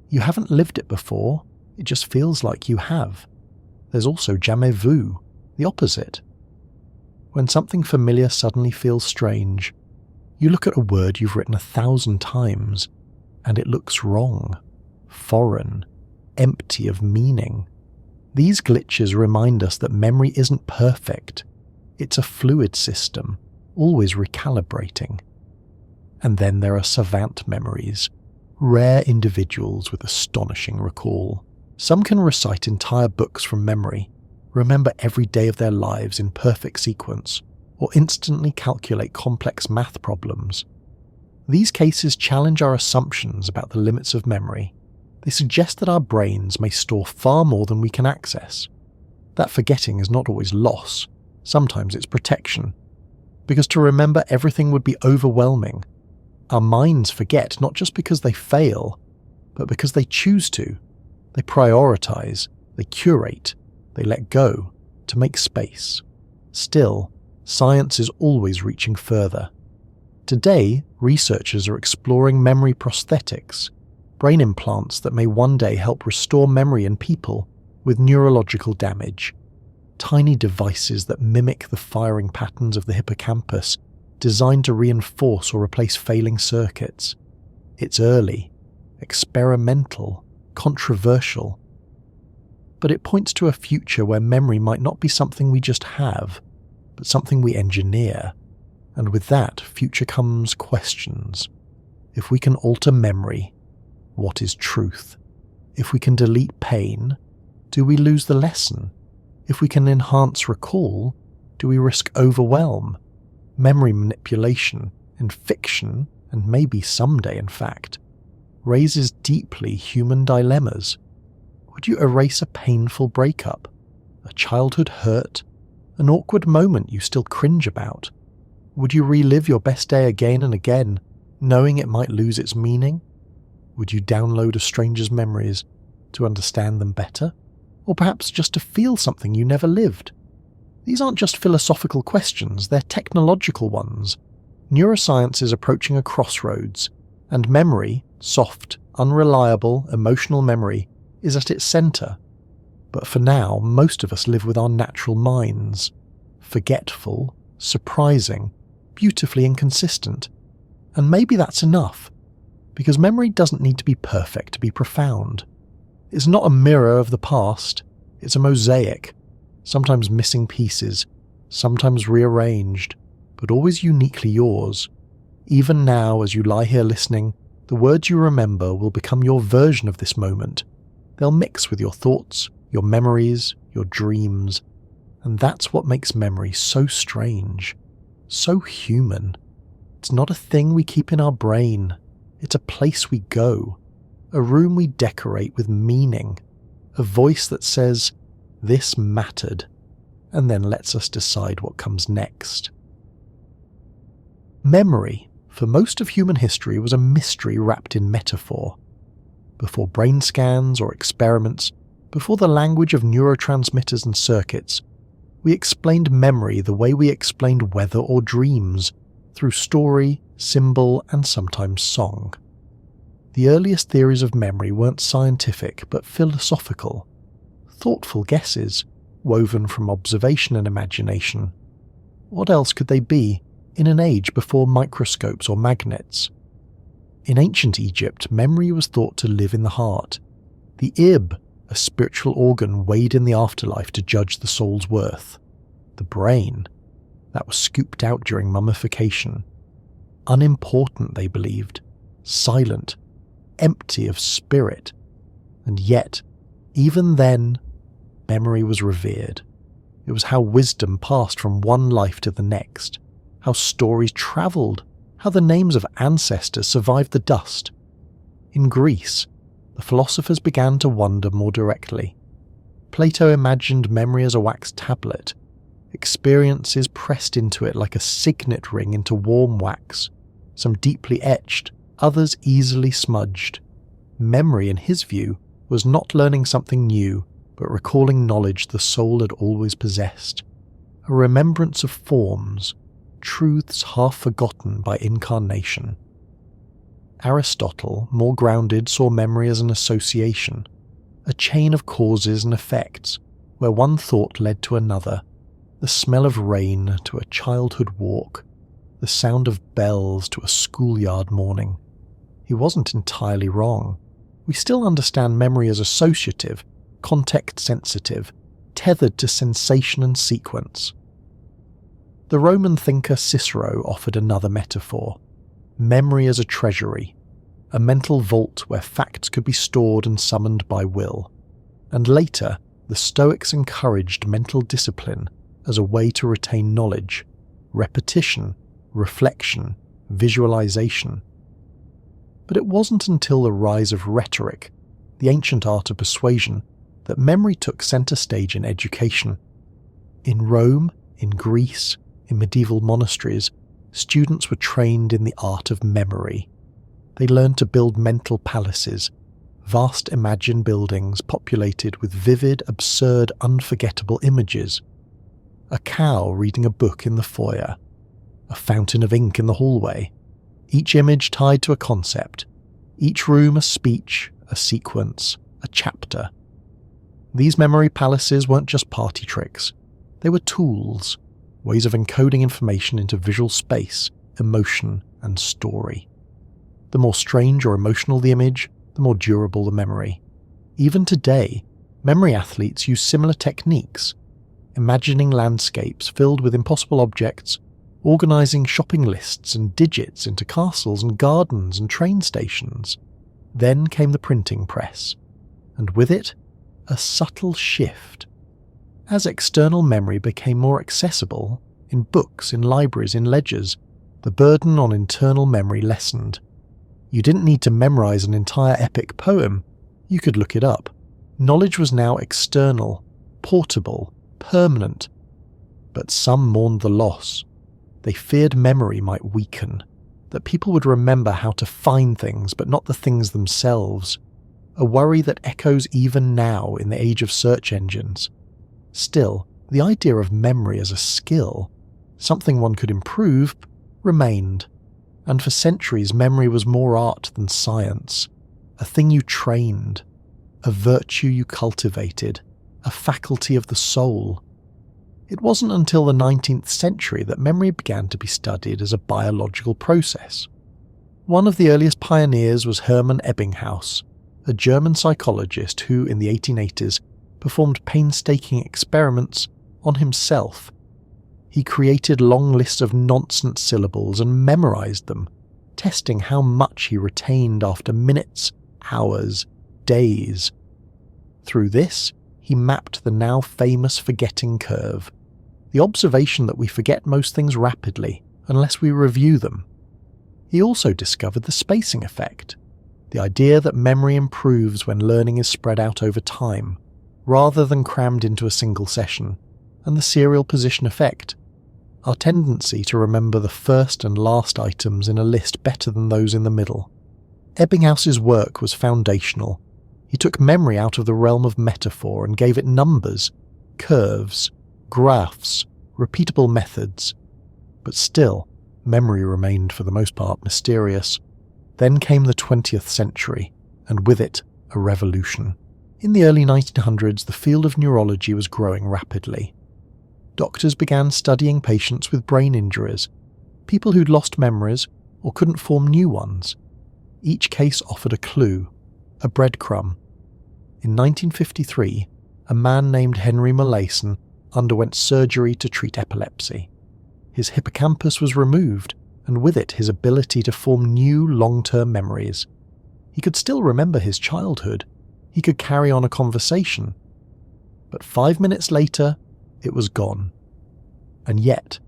You haven't lived it before, it just feels like you have. There's also jamais vu, the opposite. When something familiar suddenly feels strange, you look at a word you've written 1,000 times, and it looks wrong, foreign, empty of meaning. These glitches remind us that memory isn't perfect. It's a fluid system, always recalibrating. And then there are savant memories, rare individuals with astonishing recall. Some can recite entire books from memory, remember every day of their lives in perfect sequence, or instantly calculate complex math problems. These cases challenge our assumptions about the limits of memory. They suggest that our brains may store far more than we can access. That forgetting is not always loss, sometimes it's protection. Because to remember everything would be overwhelming. Our minds forget not just because they fail, but because they choose to. They prioritize, they curate, they let go to make space. Still, science is always reaching further. Today, researchers are exploring memory prosthetics, brain implants that may one day help restore memory in people with neurological damage. Tiny devices that mimic the firing patterns of the hippocampus, designed to reinforce or replace failing circuits. It's early, experimental, controversial. But it points to a future where memory might not be something we just have, but something we engineer. And with that future comes questions. If we can alter memory, what is truth? If we can delete pain, do we lose the lesson? If we can enhance recall, do we risk overwhelm? Memory manipulation in fiction, and maybe someday in fact, raises deeply human dilemmas. Would you erase a painful breakup, a childhood hurt, an awkward moment you still cringe about? Would you relive your best day again and again, knowing it might lose its meaning? Would you download a stranger's memories to understand them better? Or perhaps just to feel something you never lived? These aren't just philosophical questions, they're technological ones. Neuroscience is approaching a crossroads, and memory, soft, unreliable, emotional memory, is at its centre. But for now, most of us live with our natural minds. Forgetful, surprising, beautifully inconsistent. And maybe that's enough, because memory doesn't need to be perfect to be profound. It's not a mirror of the past, it's a mosaic, sometimes missing pieces, sometimes rearranged, but always uniquely yours. Even now, as you lie here listening, the words you remember will become your version of this moment. They'll mix with your thoughts, your memories, your dreams, and that's what makes memory so strange, so human. It's not a thing we keep in our brain, it's a place we go, a room we decorate with meaning, a voice that says, "This mattered," and then lets us decide what comes next. Memory, for most of human history, was a mystery wrapped in metaphor. Before brain scans or experiments, Before the language of neurotransmitters and circuits, we explained memory the way we explained weather or dreams, through story, symbol, and sometimes song. The earliest theories of memory weren't scientific but philosophical, thoughtful guesses woven from observation and imagination. What else could they be in an age before microscopes or magnets? In ancient Egypt, memory was thought to live in the heart. The ib, a spiritual organ weighed in the afterlife to judge the soul's worth. The brain, that was scooped out during mummification. Unimportant, they believed, silent, empty of spirit. And yet, even then, memory was revered. It was how wisdom passed from one life to the next, how stories travelled, how the names of ancestors survived the dust. In Greece, the philosophers began to wonder more directly. Plato imagined memory as a wax tablet, experiences pressed into it like a signet ring into warm wax, some deeply etched, others easily smudged. Memory, in his view, was not learning something new, but recalling knowledge the soul had always possessed, a remembrance of forms, truths half forgotten by incarnation. Aristotle, more grounded, saw memory as an association, a chain of causes and effects, where one thought led to another, the smell of rain to a childhood walk, the sound of bells to a schoolyard morning. He wasn't entirely wrong. We still understand memory as associative, context-sensitive, tethered to sensation and sequence. The Roman thinker Cicero offered another metaphor: memory as a treasury, a mental vault where facts could be stored and summoned by will. And later, the Stoics encouraged mental discipline as a way to retain knowledge, repetition, reflection, visualization. But it wasn't until the rise of rhetoric, the ancient art of persuasion, that memory took center stage in education. In Rome, in Greece, in medieval monasteries, students were trained in the art of memory. They learned to build mental palaces, vast imagined buildings populated with vivid, absurd, unforgettable images. A cow reading a book in the foyer, a fountain of ink in the hallway, each image tied to a concept, each room a speech, a sequence, a chapter. These memory palaces weren't just party tricks. They were tools, ways of encoding information into visual space, emotion, and story. The more strange or emotional the image, the more durable the memory. Even today, memory athletes use similar techniques, imagining landscapes filled with impossible objects, organising shopping lists and digits into castles and gardens and train stations. Then came the printing press, and with it, a subtle shift. As external memory became more accessible, in books, in libraries, in ledgers, the burden on internal memory lessened. You didn't need to memorize an entire epic poem, you could look it up. Knowledge was now external, portable, permanent. But some mourned the loss. They feared memory might weaken, that people would remember how to find things but not the things themselves, a worry that echoes even now in the age of search engines. Still, the idea of memory as a skill, something one could improve, remained, and for centuries memory was more art than science, a thing you trained, a virtue you cultivated, a faculty of the soul. It wasn't until the 19th century that memory began to be studied as a biological process. One of the earliest pioneers was Hermann Ebbinghaus, a German psychologist who, in the 1880s, performed painstaking experiments on himself. He created long lists of nonsense syllables and memorized them, testing how much he retained after minutes, hours, days. Through this, he mapped the now famous forgetting curve, the observation that we forget most things rapidly unless we review them. He also discovered the spacing effect, the idea that memory improves when learning is spread out over time, rather than crammed into a single session, and the serial position effect, our tendency to remember the first and last items in a list better than those in the middle. Ebbinghaus's work was foundational, He took memory out of the realm of metaphor and gave it numbers, curves, graphs, repeatable methods. But still, memory remained for the most part mysterious. Then came the 20th century, and with it, a revolution. In the early 1900s, the field of neurology was growing rapidly. Doctors began studying patients with brain injuries, people who'd lost memories or couldn't form new ones. Each case offered a clue, a breadcrumb. In 1953, a man named Henry Molaison underwent surgery to treat epilepsy. His hippocampus was removed, and with it his ability to form new long-term memories. He could still remember his childhood. He could carry on a conversation. But 5 minutes later, it was gone. And yet,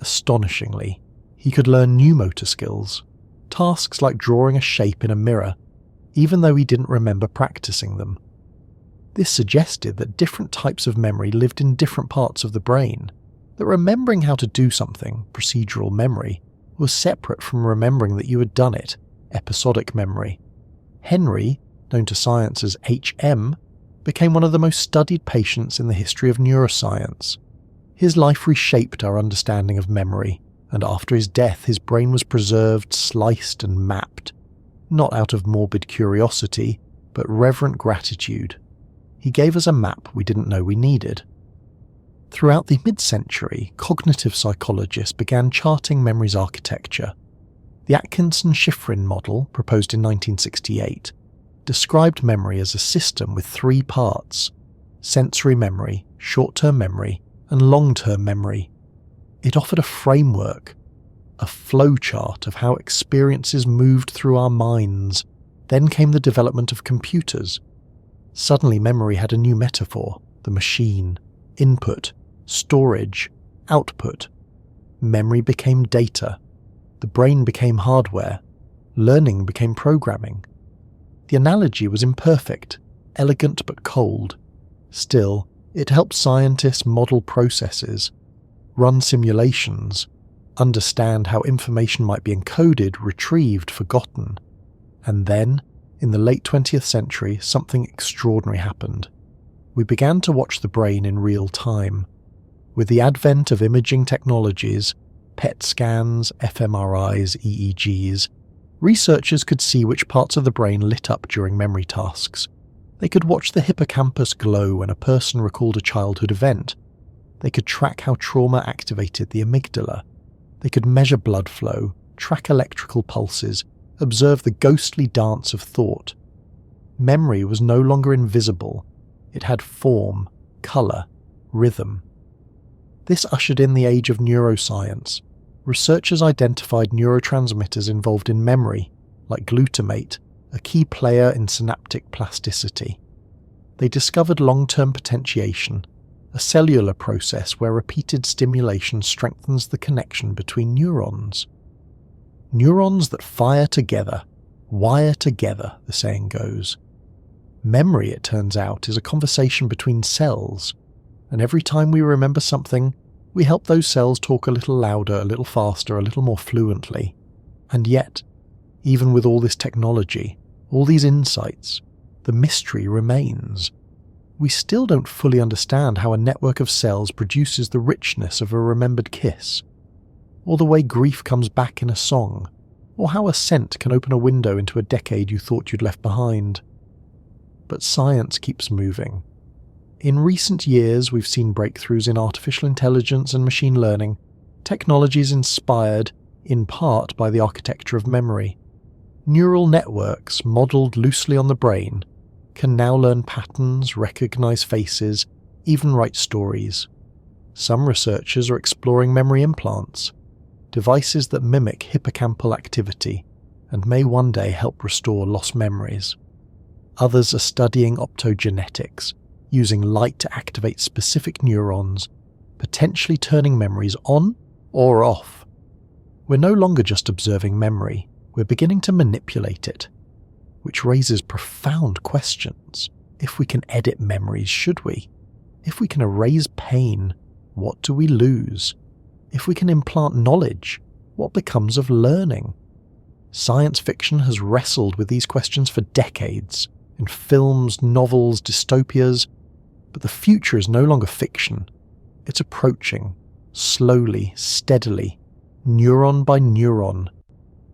astonishingly, he could learn new motor skills, tasks like drawing a shape in a mirror, even though he didn't remember practicing them. This suggested that different types of memory lived in different parts of the brain, that remembering how to do something, procedural memory, was separate from remembering that you had done it, episodic memory. Henry, known to science as HM, became one of the most studied patients in the history of neuroscience. His life reshaped our understanding of memory, and after his death his brain was preserved, sliced and mapped, not out of morbid curiosity, but reverent gratitude. He gave us a map we didn't know we needed. Throughout the mid-century, cognitive psychologists began charting memory's architecture. The Atkinson-Shiffrin model, proposed in 1968, described memory as a system with 3 parts: sensory memory, short-term memory, and long-term memory. It offered a framework, a flowchart of how experiences moved through our minds. Then came the development of computers. Suddenly memory had a new metaphor: the machine, input, storage, output. Memory became data. The brain became hardware. Learning became programming. The analogy was imperfect, elegant but cold. Still, it helped scientists model processes, run simulations, understand how information might be encoded, retrieved, forgotten. And then, in the late 20th century, something extraordinary happened. We began to watch the brain in real time. With the advent of imaging technologies, PET scans, fMRIs, EEGs, researchers could see which parts of the brain lit up during memory tasks. They could watch the hippocampus glow when a person recalled a childhood event. They could track how trauma activated the amygdala. They could measure blood flow, track electrical pulses, observe the ghostly dance of thought. Memory was no longer invisible. It had form, colour, rhythm. This ushered in the age of neuroscience. Researchers identified neurotransmitters involved in memory, like glutamate, a key player in synaptic plasticity. They discovered long-term potentiation, a cellular process where repeated stimulation strengthens the connection between neurons. Neurons that fire together, wire together, the saying goes. Memory, it turns out, is a conversation between cells, and every time we remember something, we help those cells talk a little louder, a little faster, a little more fluently. And yet, even with all this technology, all these insights, the mystery remains. We still don't fully understand how a network of cells produces the richness of a remembered kiss, or the way grief comes back in a song, or how a scent can open a window into a decade you thought you'd left behind. But science keeps moving. In recent years, we've seen breakthroughs in artificial intelligence and machine learning, technologies inspired, in part, by the architecture of memory. Neural networks, modelled loosely on the brain, can now learn patterns, recognise faces, even write stories. Some researchers are exploring memory implants, devices that mimic hippocampal activity and may one day help restore lost memories. Others are studying optogenetics, using light to activate specific neurons, potentially turning memories on or off. We're no longer just observing memory, we're beginning to manipulate it, which raises profound questions. If we can edit memories, should we? If we can erase pain, what do we lose? If we can implant knowledge, what becomes of learning? Science fiction has wrestled with these questions for decades. in films, novels, dystopias, but the future is no longer fiction. It's approaching, slowly, steadily, neuron by neuron.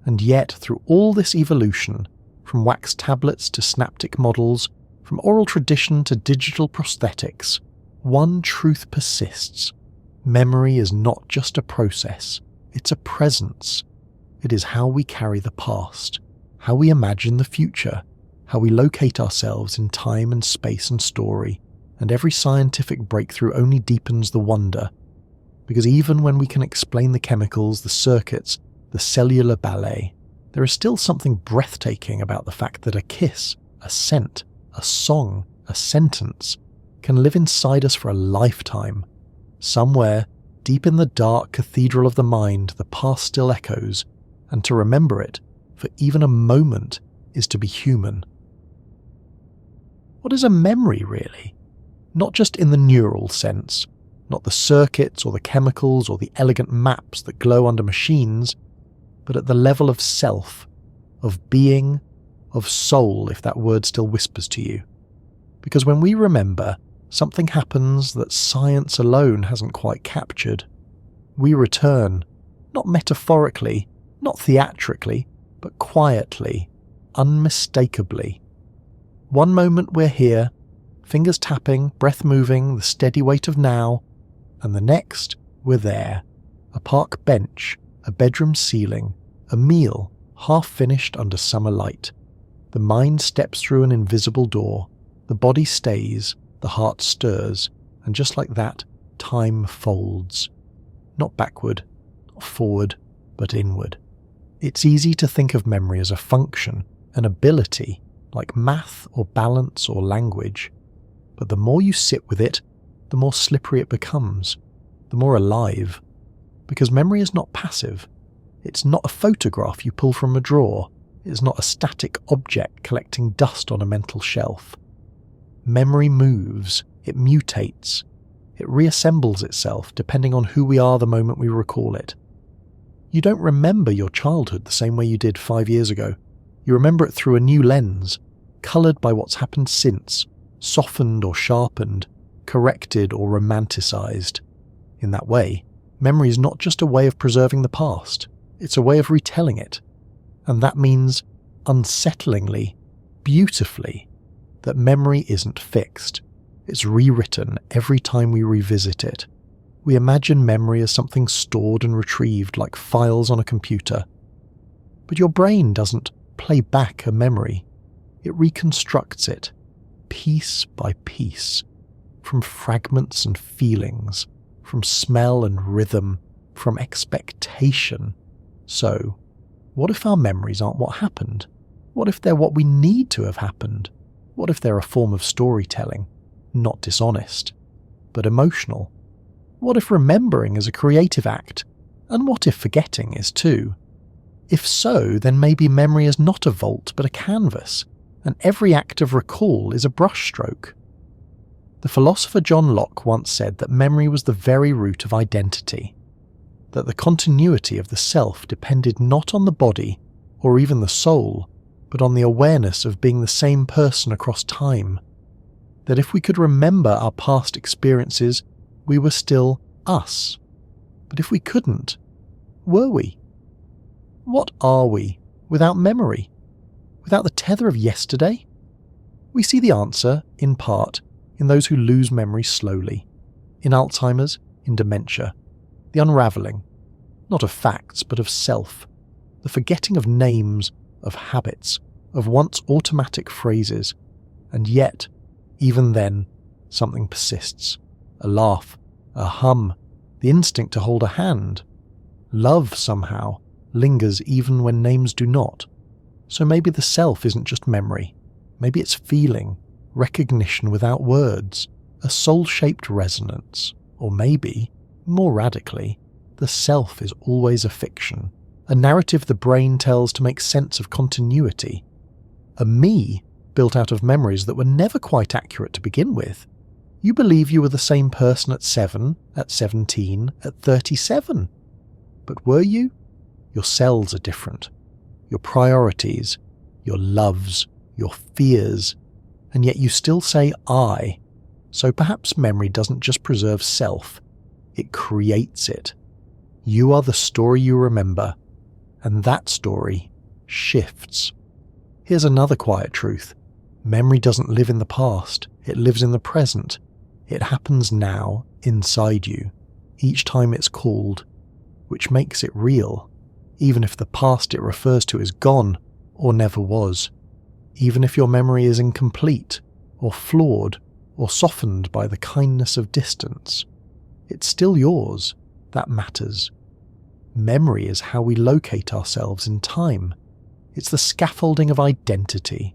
And yet, through all this evolution, from wax tablets to synaptic models, from oral tradition to digital prosthetics, one truth persists. Memory is not just a process, it's a presence. It is how we carry the past, how we imagine the future, how we locate ourselves in time and space and story, and every scientific breakthrough only deepens the wonder. Because even when we can explain the chemicals, the circuits, the cellular ballet, there is still something breathtaking about the fact that a kiss, a scent, a song, a sentence can live inside us for a lifetime. Somewhere, deep in the dark cathedral of the mind, the past still echoes, and to remember it, for even a moment, is to be human. What is a memory, really? Not just in the neural sense, not the circuits or the chemicals or the elegant maps that glow under machines, but at the level of self, of being, of soul, if that word still whispers to you. Because when we remember, something happens that science alone hasn't quite captured. We return, not metaphorically, not theatrically, but quietly, unmistakably. One moment we're here, fingers tapping, breath moving, the steady weight of now, and the next we're there. A park bench, a bedroom ceiling, a meal, half finished under summer light. The mind steps through an invisible door, the body stays, the heart stirs, and just like that, time folds. Not backward, not forward, but inward. It's easy to think of memory as a function, an ability, like math or balance or language. But the more you sit with it, the more slippery it becomes, the more alive. Because memory is not passive. It's not a photograph you pull from a drawer. It's not a static object collecting dust on a mental shelf. Memory moves, it mutates, it reassembles itself depending on who we are the moment we recall it. You don't remember your childhood the same way you did 5 years ago. You remember it through a new lens, coloured by what's happened since, softened or sharpened, corrected or romanticised. In that way, memory is not just a way of preserving the past, it's a way of retelling it. And that means, unsettlingly, beautifully, that memory isn't fixed. It's rewritten every time we revisit it. We imagine memory as something stored and retrieved like files on a computer. But your brain doesn't play back a memory. It reconstructs it, piece by piece, from fragments and feelings, from smell and rhythm, from expectation. So, what if our memories aren't what happened? What if they're what we need to have happened? What if they're a form of storytelling, not dishonest, but emotional? What if remembering is a creative act? And what if forgetting is too? If so, then maybe memory is not a vault but a canvas, and every act of recall is a brushstroke. The philosopher John Locke once said that memory was the very root of identity, that the continuity of the self depended not on the body or even the soul, but on the awareness of being the same person across time, that if we could remember our past experiences, we were still us. But if we couldn't, were we? What are we without memory? Without the tether of yesterday? We see the answer, in part, in those who lose memory slowly, in Alzheimer's, in dementia, the unravelling, not of facts but of self, the forgetting of names, of habits, of once automatic phrases, and yet, even then, something persists. A laugh, a hum, the instinct to hold a hand. Love, somehow, lingers even when names do not. So maybe the self isn't just memory. Maybe it's feeling, recognition without words, a soul-shaped resonance. Or maybe, more radically, the self is always a fiction, a narrative the brain tells to make sense of continuity. A me built out of memories that were never quite accurate to begin with. You believe you were the same person at 7, at 17, at 37. But were you? Your cells are different. Your priorities, your loves, your fears, and yet you still say I. So perhaps memory doesn't just preserve self, it creates it. You are the story you remember, and that story shifts. Here's another quiet truth. Memory doesn't live in the past, it lives in the present. It happens now, inside you, each time it's called, which makes it real, even if the past it refers to is gone or never was. Even if your memory is incomplete, or flawed, or softened by the kindness of distance, it's still yours. That matters. Memory is how we locate ourselves in time. It's the scaffolding of identity,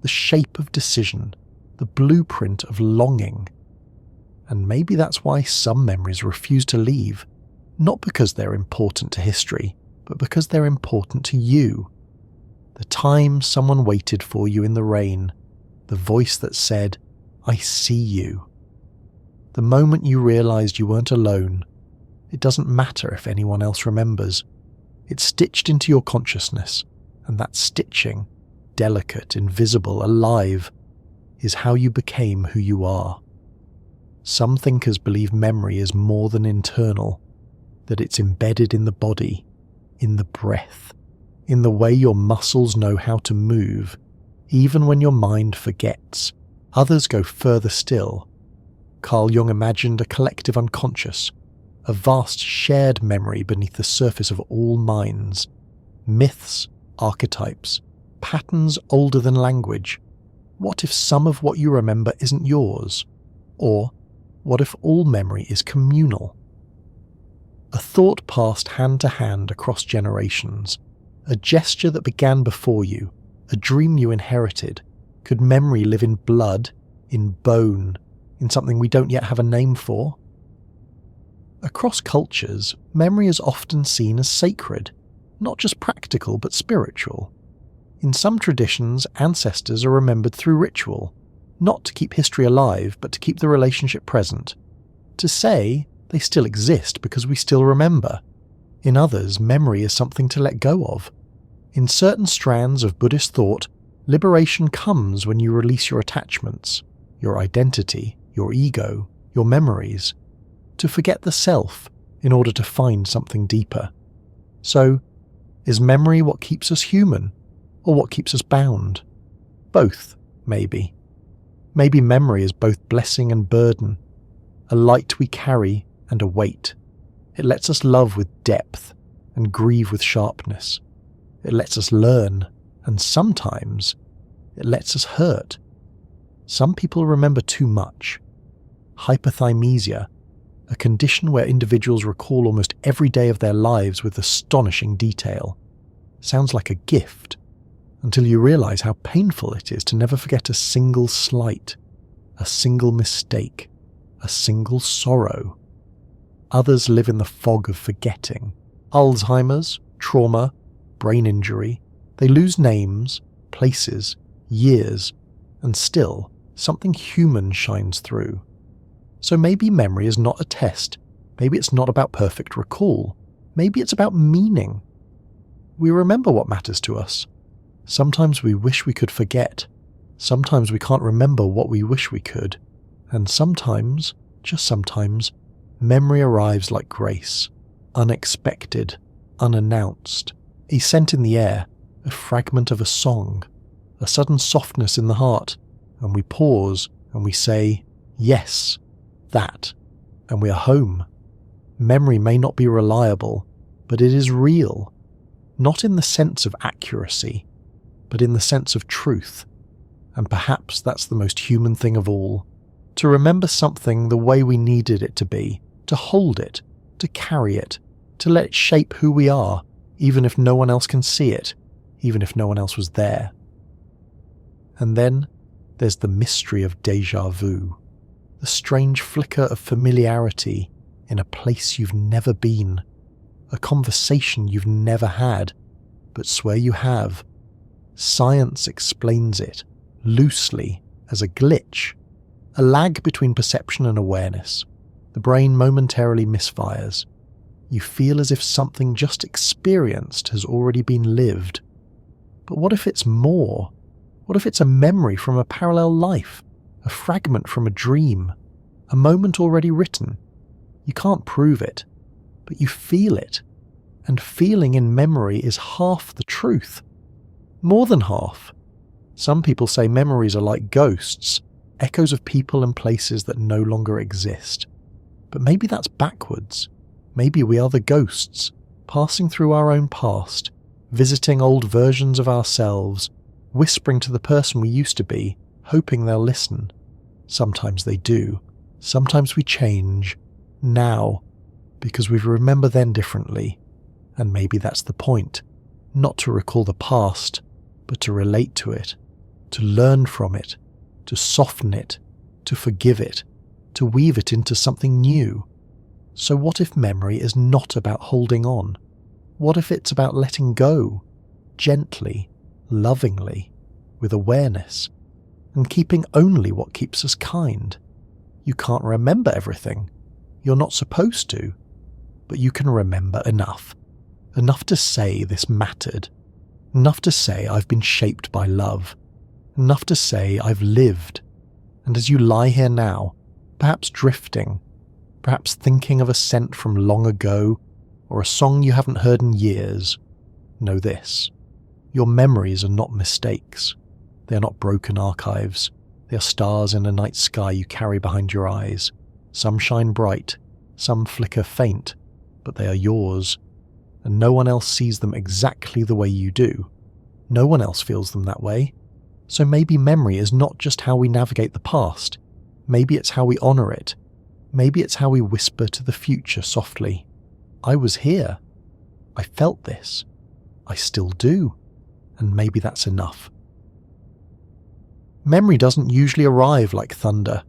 the shape of decision, the blueprint of longing. And maybe that's why some memories refuse to leave, not because they're important to history, but because they're important to you. The time someone waited for you in the rain, the voice that said, I see you. The moment you realized you weren't alone. It doesn't matter if anyone else remembers. It's stitched into your consciousness, and that stitching, delicate, invisible, alive, is how you became who you are. Some thinkers believe memory is more than internal, that it's embedded in the body, in the breath, in the way your muscles know how to move, even when your mind forgets. Others go further still. Carl Jung imagined a collective unconscious, a vast shared memory beneath the surface of all minds. Myths, archetypes, patterns older than language. What if some of what you remember isn't yours? Or what if all memory is communal? A thought passed hand to hand across generations, a gesture that began before you, a dream you inherited. Could memory live in blood, in bone, in something we don't yet have a name for? Across cultures, memory is often seen as sacred, not just practical but spiritual. In some traditions, ancestors are remembered through ritual, not to keep history alive but to keep the relationship present. To say they still exist because we still remember. In others, memory is something to let go of. In certain strands of Buddhist thought, liberation comes when you release your attachments, your identity, your ego, your memories, to forget the self in order to find something deeper. So, is memory what keeps us human, or what keeps us bound? Both, maybe. Maybe memory is both blessing and burden, a light we carry and a weight. It lets us love with depth and grieve with sharpness. It lets us learn, and sometimes it lets us hurt. Some people remember too much. Hyperthymesia, a condition where individuals recall almost every day of their lives with astonishing detail, sounds like a gift, until you realize how painful it is to never forget a single slight, a single mistake, a single sorrow. Others live in the fog of forgetting. Alzheimer's, trauma, brain injury. They lose names, places, years, and still something human shines through. So maybe memory is not a test. Maybe it's not about perfect recall. Maybe it's about meaning. We remember what matters to us. Sometimes we wish we could forget. Sometimes we can't remember what we wish we could. And sometimes, just sometimes, memory arrives like grace, unexpected, unannounced, a scent in the air, a fragment of a song, a sudden softness in the heart, and we pause and we say, yes, that, and we are home. Memory may not be reliable, but it is real, not in the sense of accuracy, but in the sense of truth. And perhaps that's the most human thing of all, to remember something the way we needed it to be, to hold it, to carry it, to let it shape who we are, even if no one else can see it, even if no one else was there. And then there's the mystery of déjà vu, the strange flicker of familiarity in a place you've never been, a conversation you've never had, but swear you have. Science explains it, loosely, as a glitch, a lag between perception and awareness. The brain momentarily misfires. You feel as if something just experienced has already been lived. But what if it's more? What if it's a memory from a parallel life, a fragment from a dream, a moment already written? You can't prove it, but you feel it. And feeling in memory is half the truth. More than half. Some people say memories are like ghosts, echoes of people and places that no longer exist. But maybe that's backwards. Maybe we are the ghosts, passing through our own past, visiting old versions of ourselves, whispering to the person we used to be, hoping they'll listen. Sometimes they do. Sometimes we change. Now. Because we remember then differently. And maybe that's the point. Not to recall the past, but to relate to it, to learn from it, to soften it, to forgive it, to weave it into something new. So what if memory is not about holding on? What if it's about letting go, gently, lovingly, with awareness, and keeping only what keeps us kind? You can't remember everything. You're not supposed to. But you can remember enough. Enough to say this mattered. Enough to say I've been shaped by love. Enough to say I've lived. And as you lie here now, perhaps drifting, perhaps thinking of a scent from long ago, or a song you haven't heard in years, know this. Your memories are not mistakes. They are not broken archives. They are stars in a night sky you carry behind your eyes. Some shine bright, some flicker faint, but they are yours. And no one else sees them exactly the way you do. No one else feels them that way. So maybe memory is not just how we navigate the past. Maybe it's how we honour it. Maybe it's how we whisper to the future softly. I was here. I felt this. I still do. And maybe that's enough. Memory doesn't usually arrive like thunder.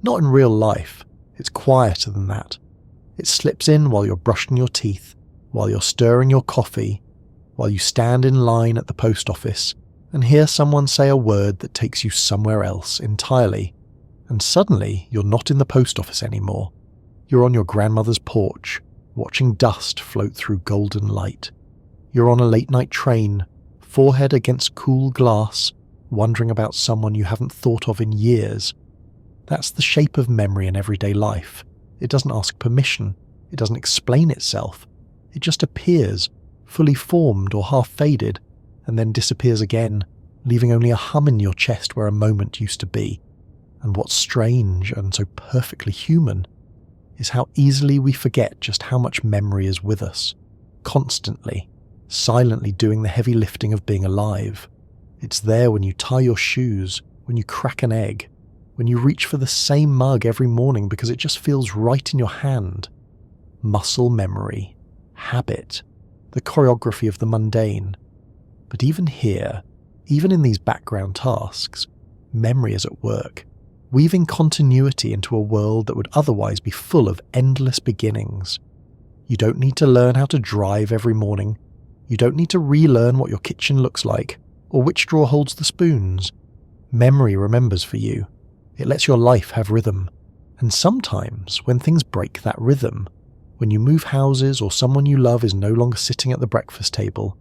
Not in real life. It's quieter than that. It slips in while you're brushing your teeth, while you're stirring your coffee, while you stand in line at the post office and hear someone say a word that takes you somewhere else entirely, and suddenly you're not in the post office anymore. You're on your grandmother's porch, watching dust float through golden light. You're on a late-night train, forehead against cool glass, wondering about someone you haven't thought of in years. That's the shape of memory in everyday life. It doesn't ask permission. It doesn't explain itself. It just appears, fully formed or half-faded, and then disappears again, leaving only a hum in your chest where a moment used to be. And what's strange and so perfectly human is how easily we forget just how much memory is with us, constantly, silently doing the heavy lifting of being alive. It's there when you tie your shoes, when you crack an egg, when you reach for the same mug every morning because it just feels right in your hand. Muscle memory, habit, the choreography of the mundane. But even here, even in these background tasks, memory is at work, weaving continuity into a world that would otherwise be full of endless beginnings. You don't need to learn how to drive every morning. You don't need to relearn what your kitchen looks like, or which drawer holds the spoons. Memory remembers for you. It lets your life have rhythm. And sometimes, when things break that rhythm, when you move houses or someone you love is no longer sitting at the breakfast table,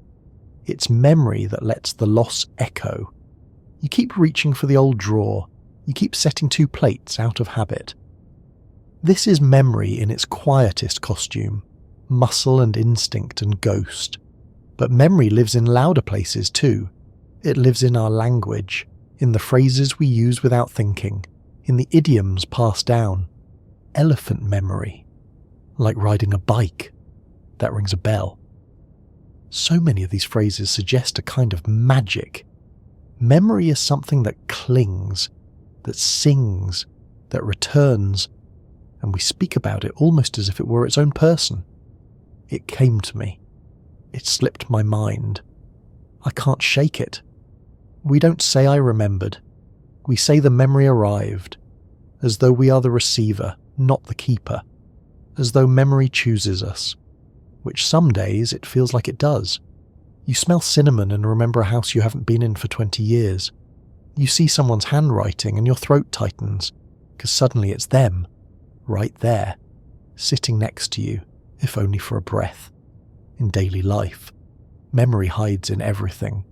it's memory that lets the loss echo. You keep reaching for the old drawer. You keep setting 2 plates out of habit. This is memory in its quietest costume, muscle and instinct and ghost. But memory lives in louder places too. It lives in our language, in the phrases we use without thinking, in the idioms passed down. Elephant memory. Like riding a bike. That rings a bell. So many of these phrases suggest a kind of magic. Memory is something that clings, that sings, that returns, and we speak about it almost as if it were its own person. It came to me. It slipped my mind. I can't shake it. We don't say I remembered. We say the memory arrived, as though we are the receiver, not the keeper, as though memory chooses us, which some days it feels like it does. You smell cinnamon and remember a house you haven't been in for 20 years. You see someone's handwriting and your throat tightens, because suddenly it's them, right there, sitting next to you, if only for a breath. In daily life, memory hides in everything.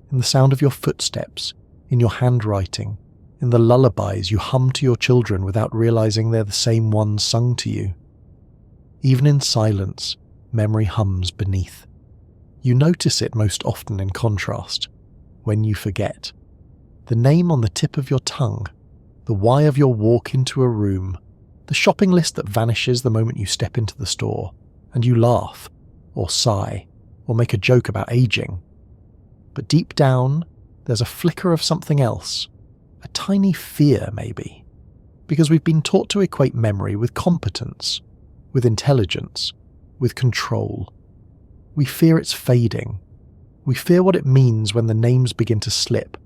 In the sound of your footsteps, in your handwriting, in the lullabies you hum to your children without realizing they're the same ones sung to you. Even in silence, memory hums beneath. You notice it most often in contrast, when you forget. The name on the tip of your tongue, the why of your walk into a room, the shopping list that vanishes the moment you step into the store, and you laugh, or sigh, or make a joke about aging. But deep down, there's a flicker of something else, a tiny fear maybe, because we've been taught to equate memory with competence, with intelligence, with control. We fear it's fading. We fear what it means when the names begin to slip,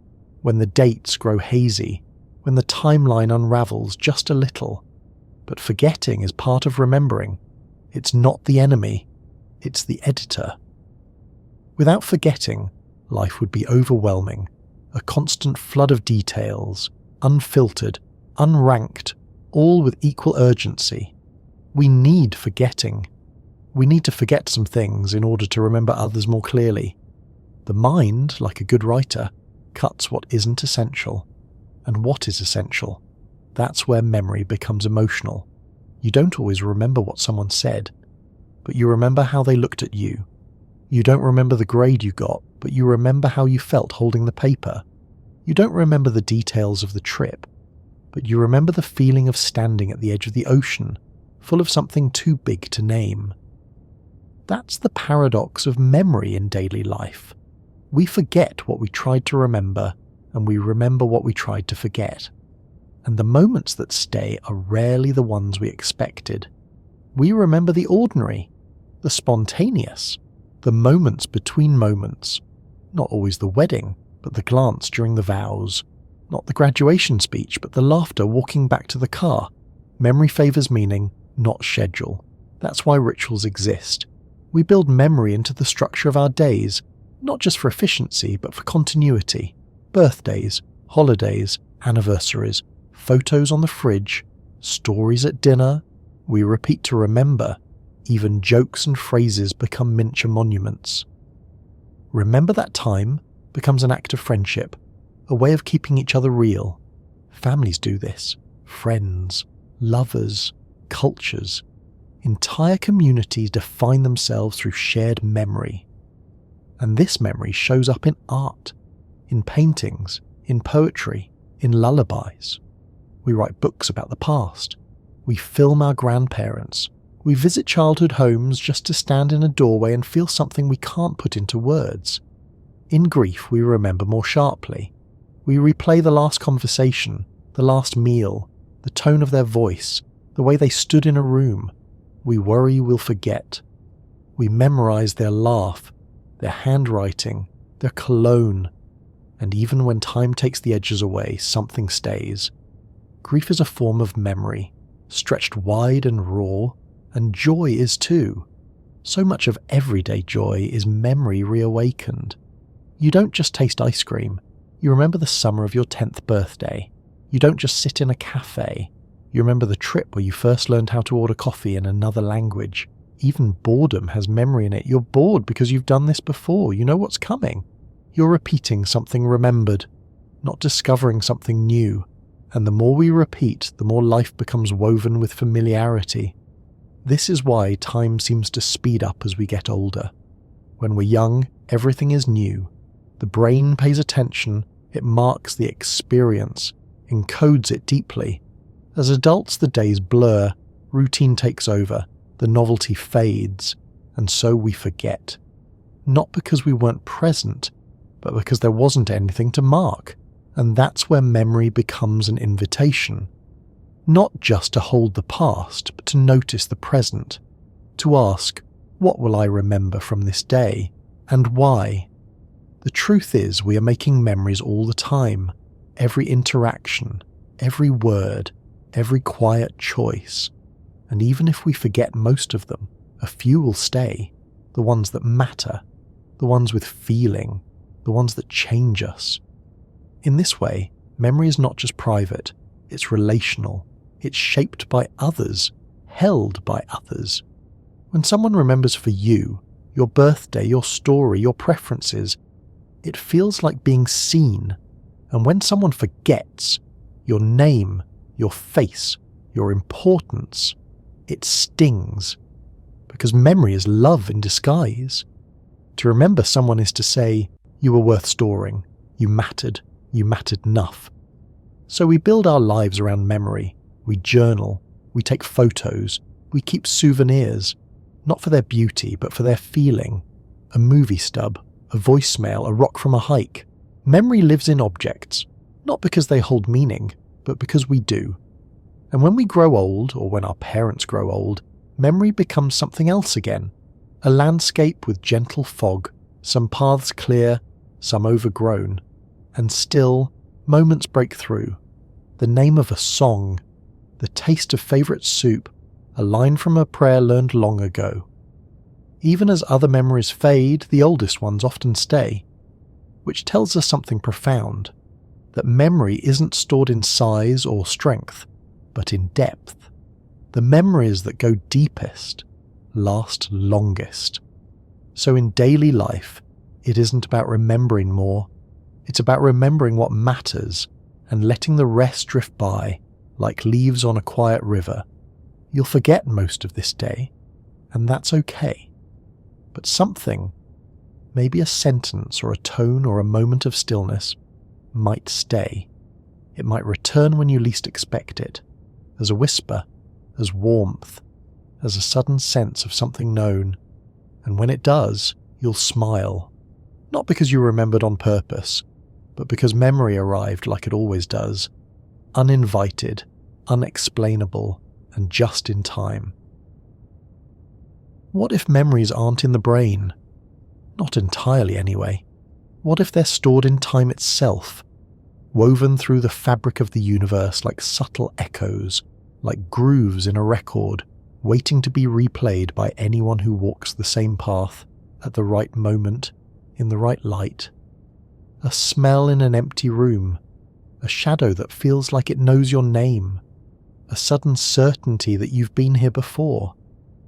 when the dates grow hazy, when the timeline unravels just a little. But forgetting is part of remembering. It's not the enemy, it's the editor. Without forgetting, life would be overwhelming, a constant flood of details, unfiltered, unranked, all with equal urgency. We need forgetting. We need to forget some things in order to remember others more clearly. The mind, like a good writer, cuts what isn't essential. And what is essential? That's where memory becomes emotional. You don't always remember what someone said, but you remember how they looked at you. You don't remember the grade you got, but you remember how you felt holding the paper. You don't remember the details of the trip, but you remember the feeling of standing at the edge of the ocean, full of something too big to name. That's the paradox of memory in daily life. We forget what we tried to remember, and we remember what we tried to forget. And the moments that stay are rarely the ones we expected. We remember the ordinary, the spontaneous, the moments between moments. Not always the wedding, but the glance during the vows. Not the graduation speech, but the laughter walking back to the car. Memory favours meaning, not schedule. That's why rituals exist. We build memory into the structure of our days, not just for efficiency, but for continuity. Birthdays, holidays, anniversaries, photos on the fridge, stories at dinner, we repeat to remember. Even jokes and phrases become miniature monuments. Remember that time becomes an act of friendship, a way of keeping each other real. Families do this. Friends, lovers, cultures. Entire communities define themselves through shared memory. And this memory shows up in art, in paintings, in poetry, in lullabies. We write books about the past. We film our grandparents. We visit childhood homes just to stand in a doorway and feel something we can't put into words. In grief, we remember more sharply. We replay the last conversation, the last meal, the tone of their voice, the way they stood in a room. We worry we'll forget. We memorize their laugh, their handwriting, their cologne. And even when time takes the edges away, something stays. Grief is a form of memory, stretched wide and raw, and joy is too. So much of everyday joy is memory reawakened. You don't just taste ice cream. You remember the summer of your 10th birthday. You don't just sit in a cafe. You remember the trip where you first learned how to order coffee in another language. Even boredom has memory in it. You're bored because you've done this before. You know what's coming. You're repeating something remembered, not discovering something new. And the more we repeat, the more life becomes woven with familiarity. This is why time seems to speed up as we get older. When we're young, everything is new. The brain pays attention, it marks the experience, encodes it deeply. As adults, the days blur, routine takes over, the novelty fades, and so we forget. Not because we weren't present, but because there wasn't anything to mark. And that's where memory becomes an invitation. Not just to hold the past, but to notice the present. To ask, what will I remember from this day, and why? The truth is, we are making memories all the time. Every interaction, every word, every quiet choice. And even if we forget most of them, a few will stay. The ones that matter, the ones with feeling, the ones that change us. In this way, memory is not just private, it's relational. It's shaped by others, held by others. When someone remembers for you, your birthday, your story, your preferences, it feels like being seen, And when someone forgets your name, your face, your importance, it stings. Because memory is love in disguise. To remember someone is to say, you were worth storing, you mattered enough. So we build our lives around memory, we journal, we take photos, we keep souvenirs, not for their beauty but for their feeling. A movie stub, a voicemail, a rock from a hike. Memory lives in objects, not because they hold meaning, but because we do. And when we grow old, or when our parents grow old, memory becomes something else again. A landscape with gentle fog, some paths clear, some overgrown. And still, moments break through. The name of a song, the taste of favourite soup, a line from a prayer learned long ago. Even as other memories fade, the oldest ones often stay, which tells us something profound, that memory isn't stored in size or strength, but in depth. The memories that go deepest last longest. So in daily life, it isn't about remembering more, it's about remembering what matters and letting the rest drift by like leaves on a quiet river. You'll forget most of this day, and that's okay. But something, maybe a sentence or a tone or a moment of stillness, might stay. It might return when you least expect it, as a whisper, as warmth, as a sudden sense of something known. And when it does, you'll smile, not because you remembered on purpose, but because memory arrived like it always does, uninvited, unexplainable, and just in time. What if memories aren't in the brain? Not entirely anyway. What if they're stored in time itself, woven through the fabric of the universe like subtle echoes, like grooves in a record, waiting to be replayed by anyone who walks the same path, at the right moment, in the right light. A smell in an empty room, a shadow that feels like it knows your name, a sudden certainty that you've been here before.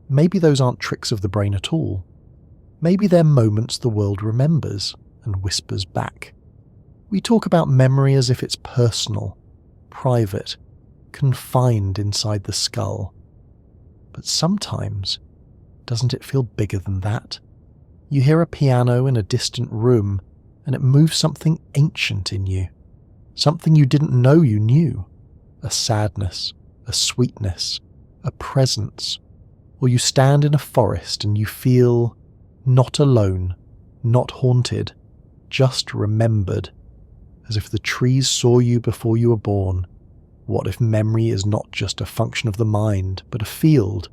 Maybe those aren't tricks of the brain at all. Maybe they're moments the world remembers and whispers back. We talk about memory as if it's personal, private, confined inside the skull. But sometimes, doesn't it feel bigger than that? You hear a piano in a distant room, and it moves something ancient in you, something you didn't know you knew, a sadness, a sweetness, a presence. Or you stand in a forest and you feel not alone, not haunted, just remembered, as if the trees saw you before you were born. What if memory is not just a function of the mind, but a field,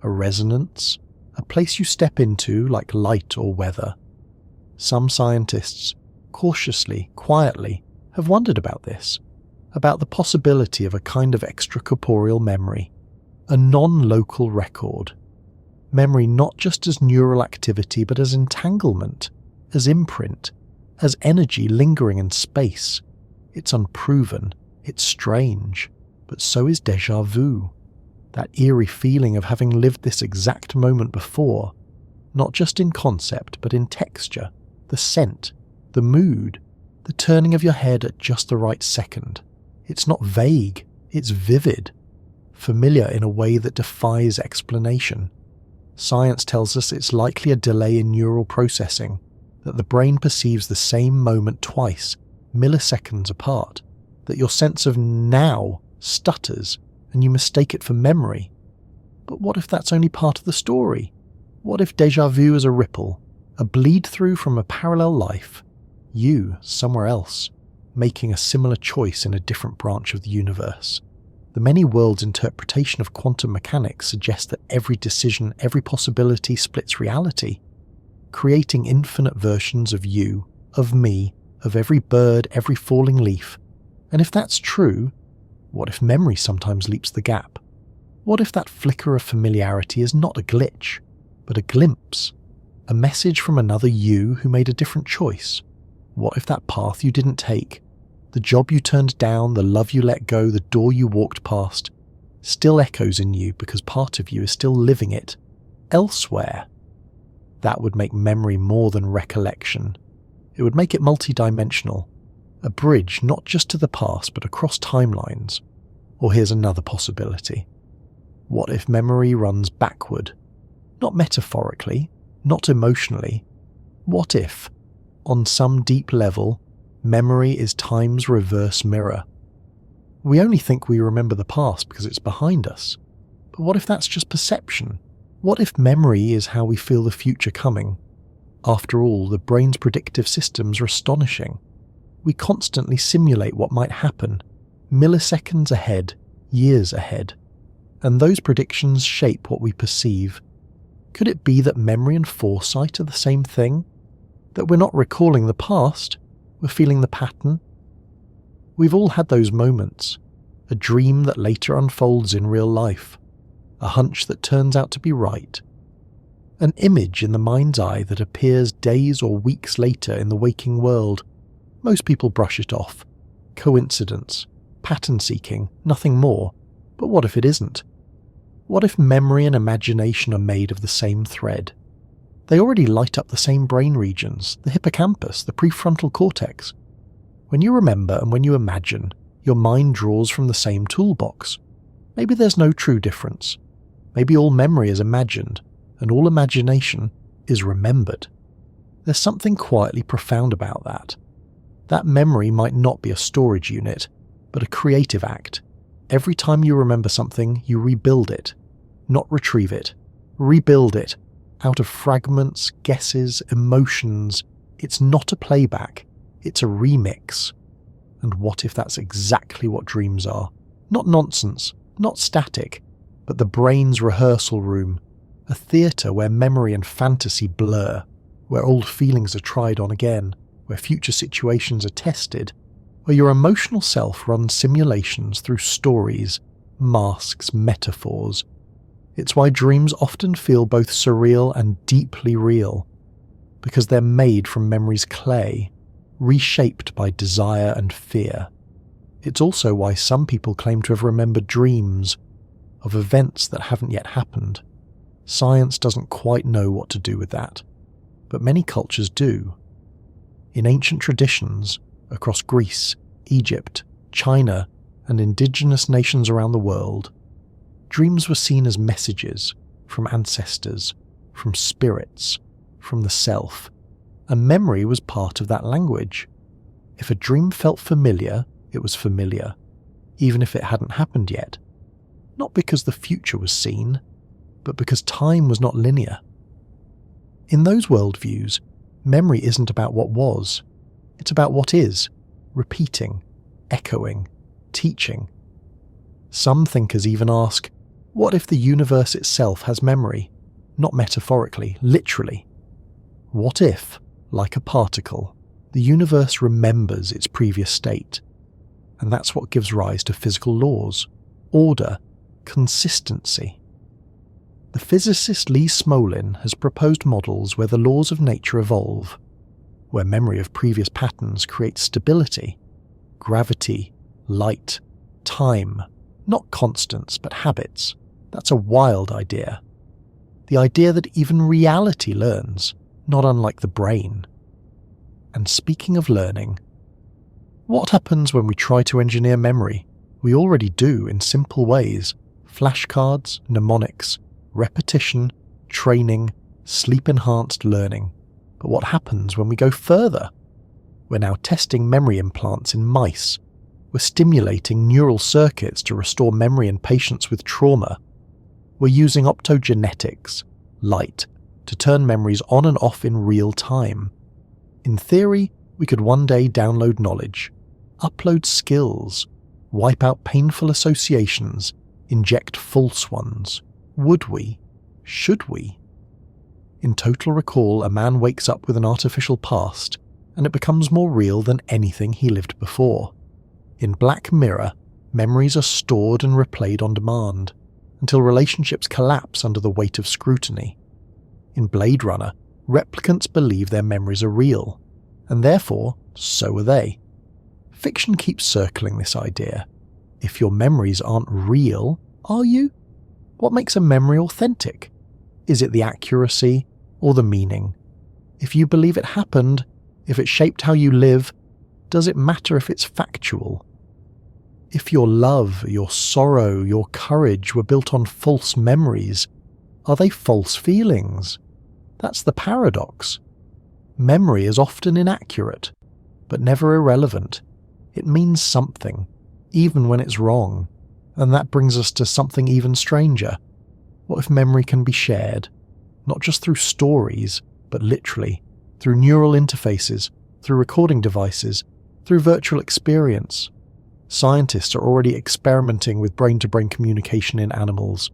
a resonance, a place you step into like light or weather? Some scientists, cautiously, quietly, have wondered about this, about the possibility of a kind of extracorporeal memory, a non-local record. Memory not just as neural activity but as entanglement, as imprint, as energy lingering in space. It's unproven, it's strange, but so is déjà vu. That eerie feeling of having lived this exact moment before, not just in concept but in texture, the scent, the mood, the turning of your head at just the right second. It's not vague, it's vivid, familiar in a way that defies explanation. Science tells us it's likely a delay in neural processing, that the brain perceives the same moment twice, milliseconds apart, that your sense of now stutters and you mistake it for memory. But what if that's only part of the story? What if déjà vu is a ripple, a bleed through from a parallel life, you somewhere else, making a similar choice in a different branch of the universe? The many worlds interpretation of quantum mechanics suggests that every decision, every possibility splits reality, creating infinite versions of you, of me, of every bird, every falling leaf. And if that's true, what if memory sometimes leaps the gap? What if that flicker of familiarity is not a glitch, but a glimpse, a message from another you who made a different choice? What if that path you didn't take, the job you turned down, the love you let go, the door you walked past, still echoes in you because part of you is still living it elsewhere? That would make memory more than recollection. It would make it multidimensional, A bridge not just to the past but across timelines. Or here's another possibility. What if memory runs backward? Not metaphorically, not emotionally. What if, on some deep level, memory is time's reverse mirror? We only think we remember the past because it's behind us. But what if that's just perception? What if memory is how we feel the future coming? After all, the brain's predictive systems are astonishing. We constantly simulate what might happen, milliseconds ahead, years ahead. And those predictions shape what we perceive. Could it be that memory and foresight are the same thing? That we're not recalling the past, we're feeling the pattern? We've all had those moments. A dream that later unfolds in real life. A hunch that turns out to be right. An image in the mind's eye that appears days or weeks later in the waking world. Most people brush it off. Coincidence, pattern seeking, nothing more. But what if it isn't? What if memory and imagination are made of the same thread? They already light up the same brain regions, the hippocampus, the prefrontal cortex. When you remember and when you imagine, your mind draws from the same toolbox. Maybe there's no true difference. Maybe all memory is imagined, and all imagination is remembered. There's something quietly profound about that. That memory might not be a storage unit, but a creative act. Every time you remember something, you rebuild it. Not retrieve it. Rebuild it. Out of fragments, guesses, emotions. It's not a playback. It's a remix. And what if that's exactly what dreams are? Not nonsense, not static, but the brain's rehearsal room. A theatre where memory and fantasy blur, where old feelings are tried on again, where future situations are tested, where your emotional self runs simulations through stories, masks, metaphors. It's why dreams often feel both surreal and deeply real, because they're made from memory's clay, reshaped by desire and fear. It's also why some people claim to have remembered dreams of events that haven't yet happened. Science doesn't quite know what to do with that, but many cultures do. In ancient traditions, across Greece, Egypt, China, and indigenous nations around the world, dreams were seen as messages from ancestors, from spirits, from the self, and memory was part of that language. If a dream felt familiar, it was familiar, even if it hadn't happened yet. Not because the future was seen, but because time was not linear. In those worldviews, memory isn't about what was, it's about what is, repeating, echoing, teaching. Some thinkers even ask, what if the universe itself has memory? Not metaphorically, literally. What if, like a particle, the universe remembers its previous state? And that's what gives rise to physical laws, order, consistency. The physicist Lee Smolin has proposed models where the laws of nature evolve, where memory of previous patterns creates stability, gravity, light, time, not constants but habits. That's a wild idea. The idea that even reality learns, not unlike the brain. And speaking of learning, what happens when we try to engineer memory? We already do in simple ways. Flashcards, mnemonics, repetition, training, sleep-enhanced learning. But what happens when we go further? We're now testing memory implants in mice. We're stimulating neural circuits to restore memory in patients with trauma. We're using optogenetics, light, to turn memories on and off in real time. In theory, we could one day download knowledge, upload skills, wipe out painful associations, inject false ones. Would we? Should we? In Total Recall, a man wakes up with an artificial past, and it becomes more real than anything he lived before. In Black Mirror, memories are stored and replayed on demand, until relationships collapse under the weight of scrutiny. In Blade Runner, replicants believe their memories are real, and therefore, so are they. Fiction keeps circling this idea. If your memories aren't real, are you? What makes a memory authentic? Is it the accuracy or the meaning? If you believe it happened, if it shaped how you live, Does it matter if it's factual? If your love, your sorrow, your courage were built on false memories, are they false feelings? That's the paradox. Memory is often inaccurate, but never irrelevant. It means something, even when it's wrong. And that brings us to something even stranger. What if memory can be shared, not just through stories, but literally, through neural interfaces, through recording devices, through virtual experience? Scientists are already experimenting with brain-to-brain communication in animals,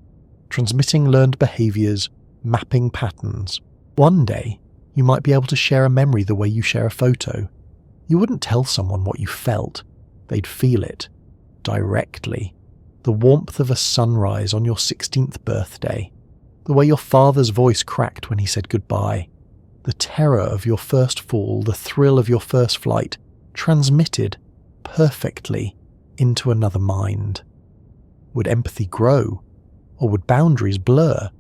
transmitting learned behaviors, mapping patterns. One day, you might be able to share a memory the way you share a photo. You wouldn't tell someone what you felt. They'd feel it, directly. The warmth of a sunrise on your 16th birthday. The way your father's voice cracked when he said goodbye. The terror of your first fall, the thrill of your first flight, transmitted perfectly into another mind. Would empathy grow? Or would boundaries blur?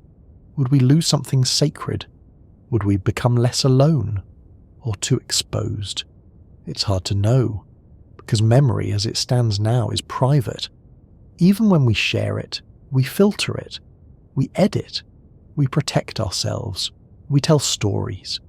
Would we lose something sacred? Would we become less alone? Or too exposed? It's hard to know, because memory as it stands now is private. Even when we share it, we filter it, we edit, we protect ourselves, we tell stories.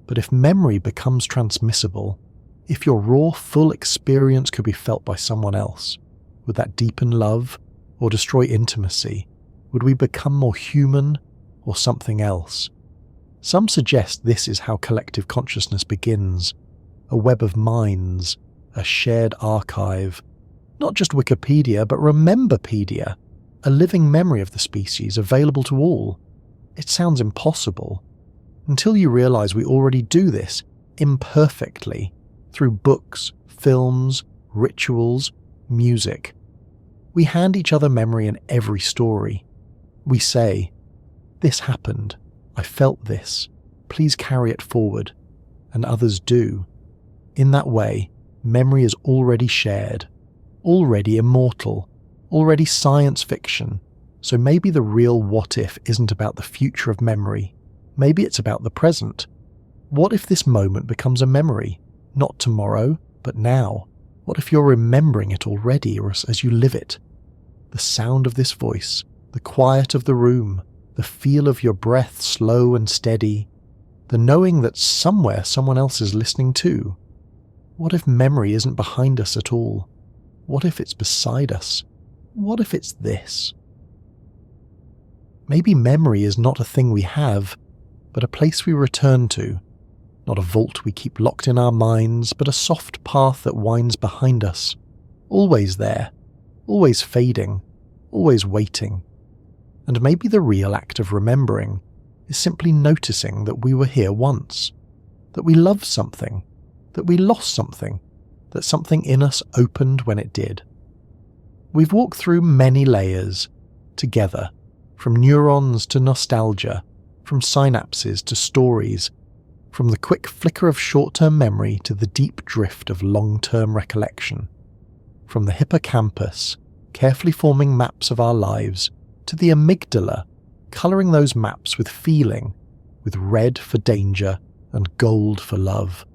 But if memory becomes transmissible, if your raw, full experience could be felt by someone else, would that deepen love or destroy intimacy? Would we become more human or something else? Some suggest this is how collective consciousness begins, a web of minds, a shared archive. Not just Wikipedia, but Rememberpedia, a living memory of the species available to all. It sounds impossible, until you realize we already do this, imperfectly, through books, films, rituals, music. We hand each other memory in every story. We say, "This happened, I felt this, please carry it forward," and others do. In that way, memory is already shared, already immortal, already science fiction. So maybe the real what if isn't about the future of memory. Maybe it's about the present. What if this moment becomes a memory? Not tomorrow, but now. What if you're remembering it already or as you live it? The sound of this voice, the quiet of the room, the feel of your breath slow and steady, the knowing that somewhere someone else is listening too. What if memory isn't behind us at all? What if it's beside us? What if it's this? Maybe memory is not a thing we have, but a place we return to. Not a vault we keep locked in our minds, but a soft path that winds behind us. Always there, always fading, always waiting. And maybe the real act of remembering is simply noticing that we were here once, that we loved something, that we lost something, that something in us opened when it did. We've walked through many layers, together, from neurons to nostalgia, from synapses to stories, from the quick flicker of short-term memory to the deep drift of long-term recollection, from the hippocampus, carefully forming maps of our lives, to the amygdala, colouring those maps with feeling, with red for danger and gold for love.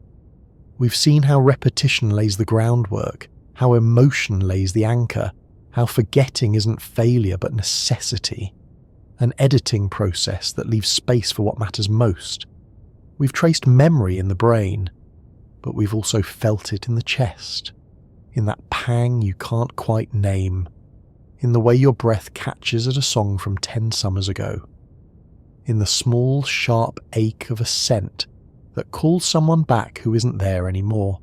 We've seen how repetition lays the groundwork, how emotion lays the anchor, how forgetting isn't failure but necessity, an editing process that leaves space for what matters most. We've traced memory in the brain, but we've also felt it in the chest, in that pang you can't quite name, in the way your breath catches at a song from 10 summers ago, in the small, sharp ache of a scent that calls someone back who isn't there anymore.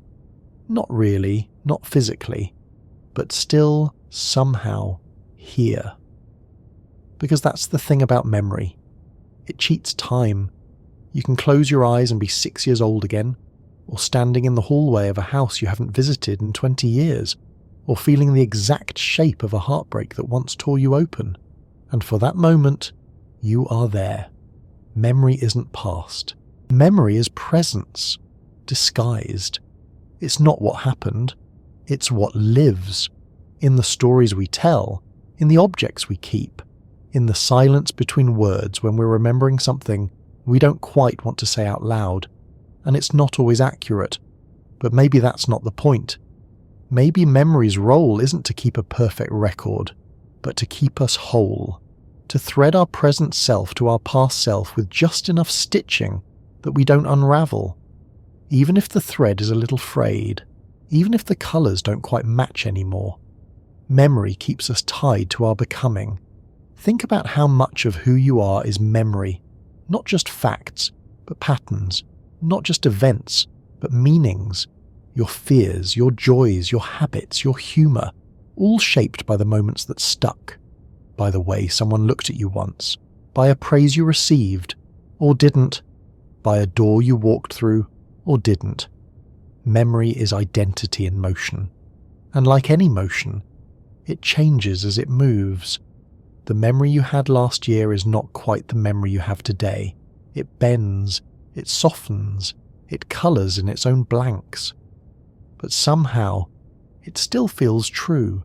Not really, not physically, but still, somehow, here. Because that's the thing about memory. It cheats time. You can close your eyes and be 6 years old again, or standing in the hallway of a house you haven't visited in 20 years, or feeling the exact shape of a heartbreak that once tore you open. And for that moment, you are there. Memory isn't past. Memory is presence, disguised. It's not what happened, it's what lives, in the stories we tell, in the objects we keep, in the silence between words when we're remembering something we don't quite want to say out loud, and it's not always accurate. But maybe that's not the point. Maybe memory's role isn't to keep a perfect record, but to keep us whole, to thread our present self to our past self with just enough stitching that we don't unravel. Even if the thread is a little frayed, even if the colours don't quite match anymore, memory keeps us tied to our becoming. Think about how much of who you are is memory, not just facts, but patterns, not just events, but meanings, your fears, your joys, your habits, your humour, all shaped by the moments that stuck, by the way someone looked at you once, by a praise you received, or didn't, by a door you walked through, or didn't. Memory is identity in motion, and like any motion, it changes as it moves. The memory you had last year is not quite the memory you have today. It bends, it softens, it colours in its own blanks. But somehow, it still feels true,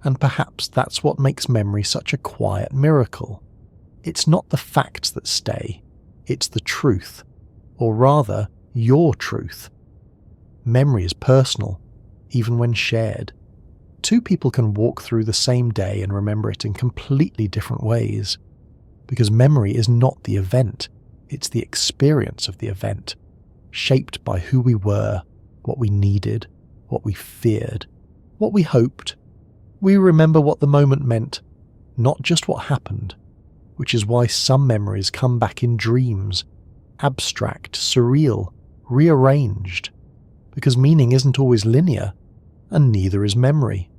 and perhaps that's what makes memory such a quiet miracle. It's not the facts that stay, it's the truth, or rather, your truth. Memory is personal, even when shared. Two people can walk through the same day and remember it in completely different ways, because memory is not the event, it's the experience of the event, shaped by who we were, what we needed, what we feared, what we hoped. We remember what the moment meant, not just what happened, which is why some memories come back in dreams, abstract, surreal, rearranged, because meaning isn't always linear, and neither is memory.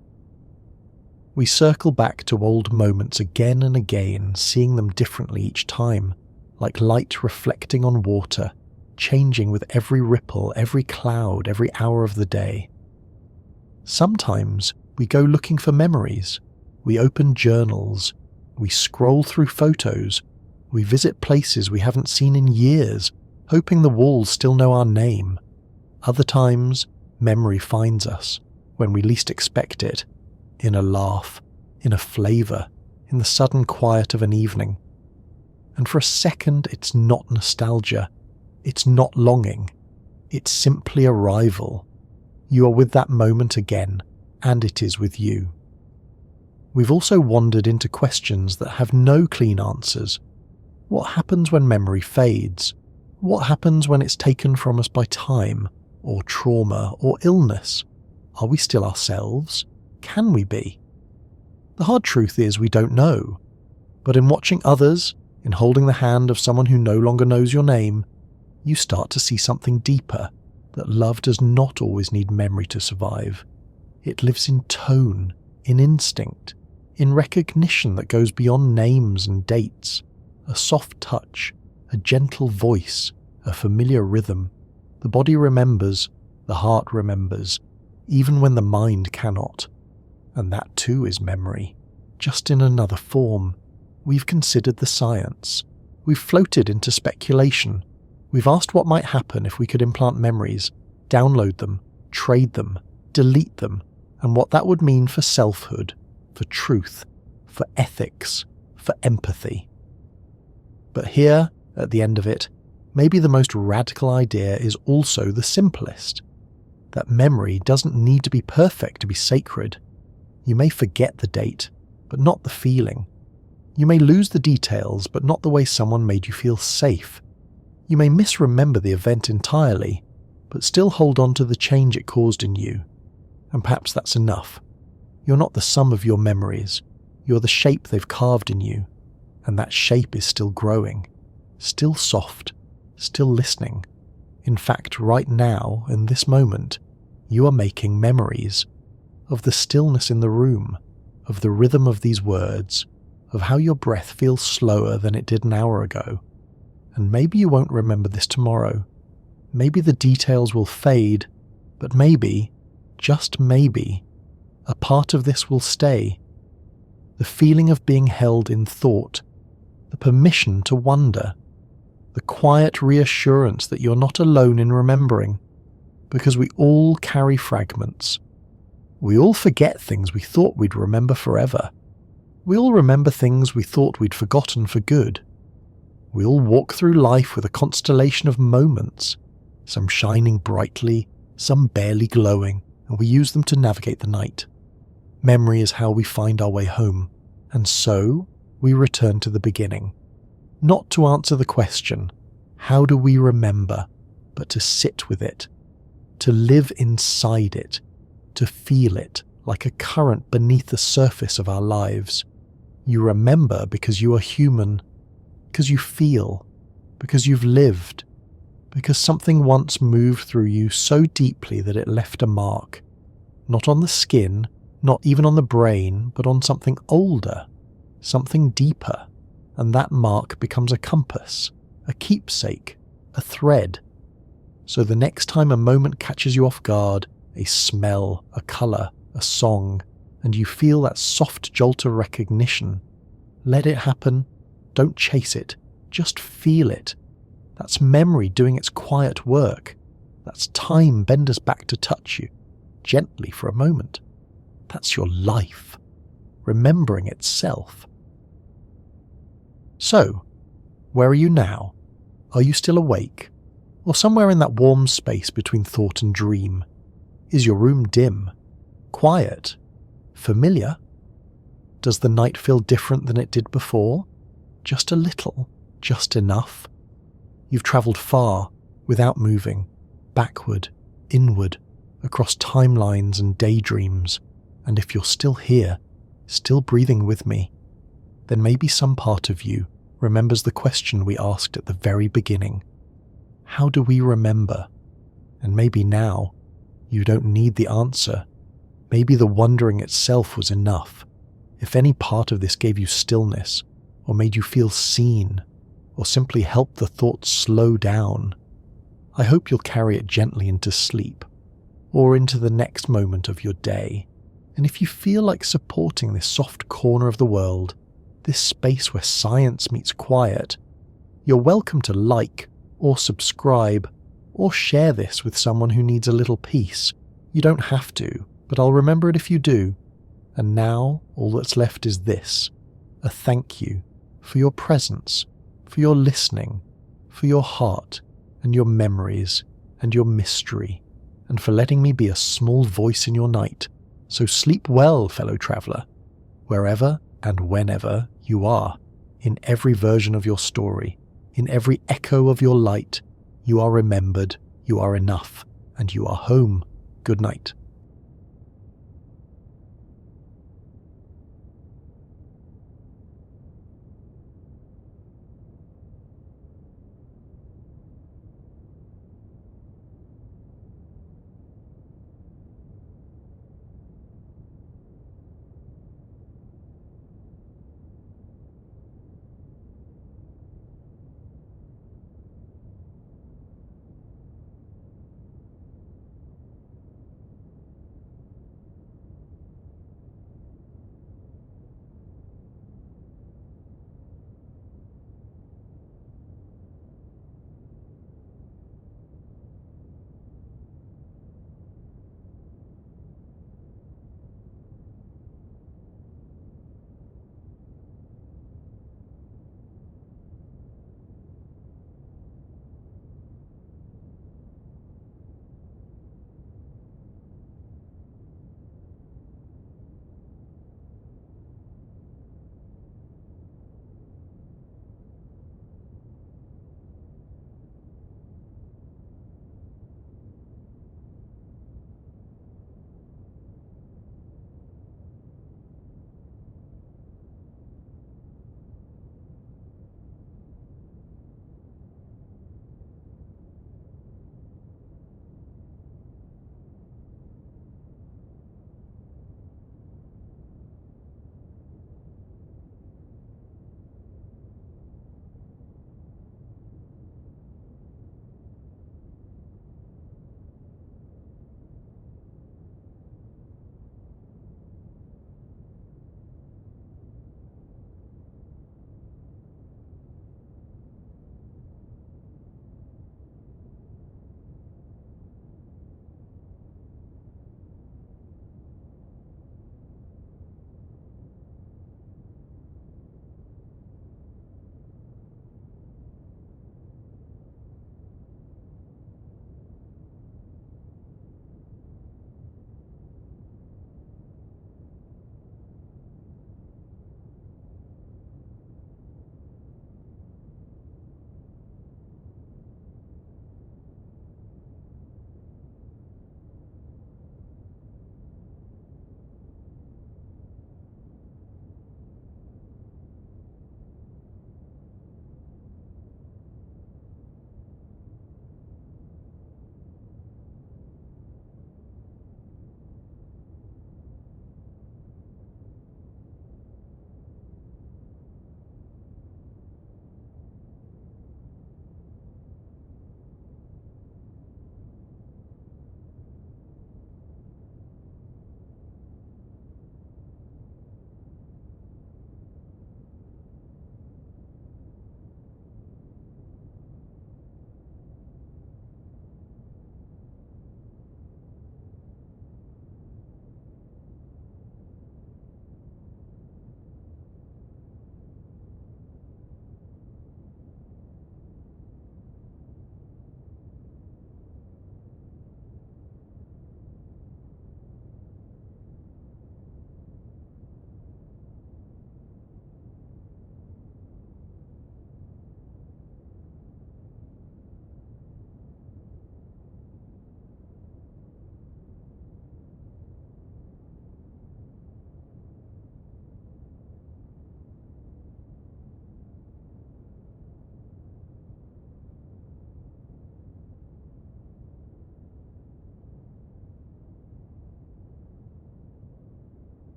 We circle back to old moments again and again, seeing them differently each time, like light reflecting on water, changing with every ripple, every cloud, every hour of the day. Sometimes we go looking for memories. We open journals, we scroll through photos, we visit places we haven't seen in years, hoping the walls still know our name. Other times, memory finds us, when we least expect it, in a laugh, in a flavour, in the sudden quiet of an evening. And for a second, it's not nostalgia, it's not longing, it's simply arrival. You are with that moment again, and it is with you. We've also wandered into questions that have no clean answers. What happens when memory fades? What happens when it's taken from us by time, or trauma, or illness? Are we still ourselves? Can we be? The hard truth is we don't know. But in watching others, in holding the hand of someone who no longer knows your name, you start to see something deeper, that love does not always need memory to survive. It lives in tone, in instinct, in recognition that goes beyond names and dates, a soft touch, a gentle voice, a familiar rhythm. The body remembers, the heart remembers, even when the mind cannot. And that too is memory, just in another form. We've considered the science. We've floated into speculation. We've asked what might happen if we could implant memories, download them, trade them, delete them, and what that would mean for selfhood, for truth, for ethics, for empathy. But here, at the end of it, maybe the most radical idea is also the simplest. That memory doesn't need to be perfect to be sacred. You may forget the date, but not the feeling. You may lose the details, but not the way someone made you feel safe. You may misremember the event entirely, but still hold on to the change it caused in you. And perhaps that's enough. You're not the sum of your memories. You're the shape they've carved in you. And that shape is still growing, still soft, still listening. In fact, right now, in this moment, you are making memories of the stillness in the room, of the rhythm of these words, of how your breath feels slower than it did an hour ago. And maybe you won't remember this tomorrow. Maybe the details will fade, but maybe, just maybe, a part of this will stay. The feeling of being held in thought, the permission to wonder, the quiet reassurance that you're not alone in remembering, because we all carry fragments. We all forget things we thought we'd remember forever. We all remember things we thought we'd forgotten for good. We all walk through life with a constellation of moments, some shining brightly, some barely glowing, and we use them to navigate the night. Memory is how we find our way home, and so we return to the beginning. Not to answer the question, how do we remember, but to sit with it, to live inside it, to feel it like a current beneath the surface of our lives. You remember because you are human, because you feel, because you've lived, because something once moved through you so deeply that it left a mark, not on the skin, not even on the brain, but on something older, something deeper, and that mark becomes a compass, a keepsake, a thread. So the next time a moment catches you off guard, a smell, a colour, a song, and you feel that soft jolt of recognition, let it happen. Don't chase it, just feel it. That's memory doing its quiet work. That's time bend us back to touch you, gently for a moment. That's your life, remembering itself. So, where are you now? Are you still awake? Or somewhere in that warm space between thought and dream? Is your room dim? Quiet? Familiar? Does the night feel different than it did before? Just a little, just enough? You've travelled far, without moving, backward, inward, across timelines and daydreams, and if you're still here, still breathing with me, then maybe some part of you remembers the question we asked at the very beginning. How do we remember? And maybe now, you don't need the answer. Maybe the wondering itself was enough. If any part of this gave you stillness, or made you feel seen, or simply helped the thoughts slow down, I hope you'll carry it gently into sleep, or into the next moment of your day. And if you feel like supporting this soft corner of the world, this space where science meets quiet, you're welcome to like, or subscribe, or share this with someone who needs a little peace. You don't have to, but I'll remember it if you do. And now, all that's left is this, a thank you for your presence, for your listening, for your heart, and your memories, and your mystery, and for letting me be a small voice in your night. So sleep well, fellow traveller, wherever and whenever you are, in every version of your story, in every echo of your light. You are remembered, you are enough, and you are home. Good night.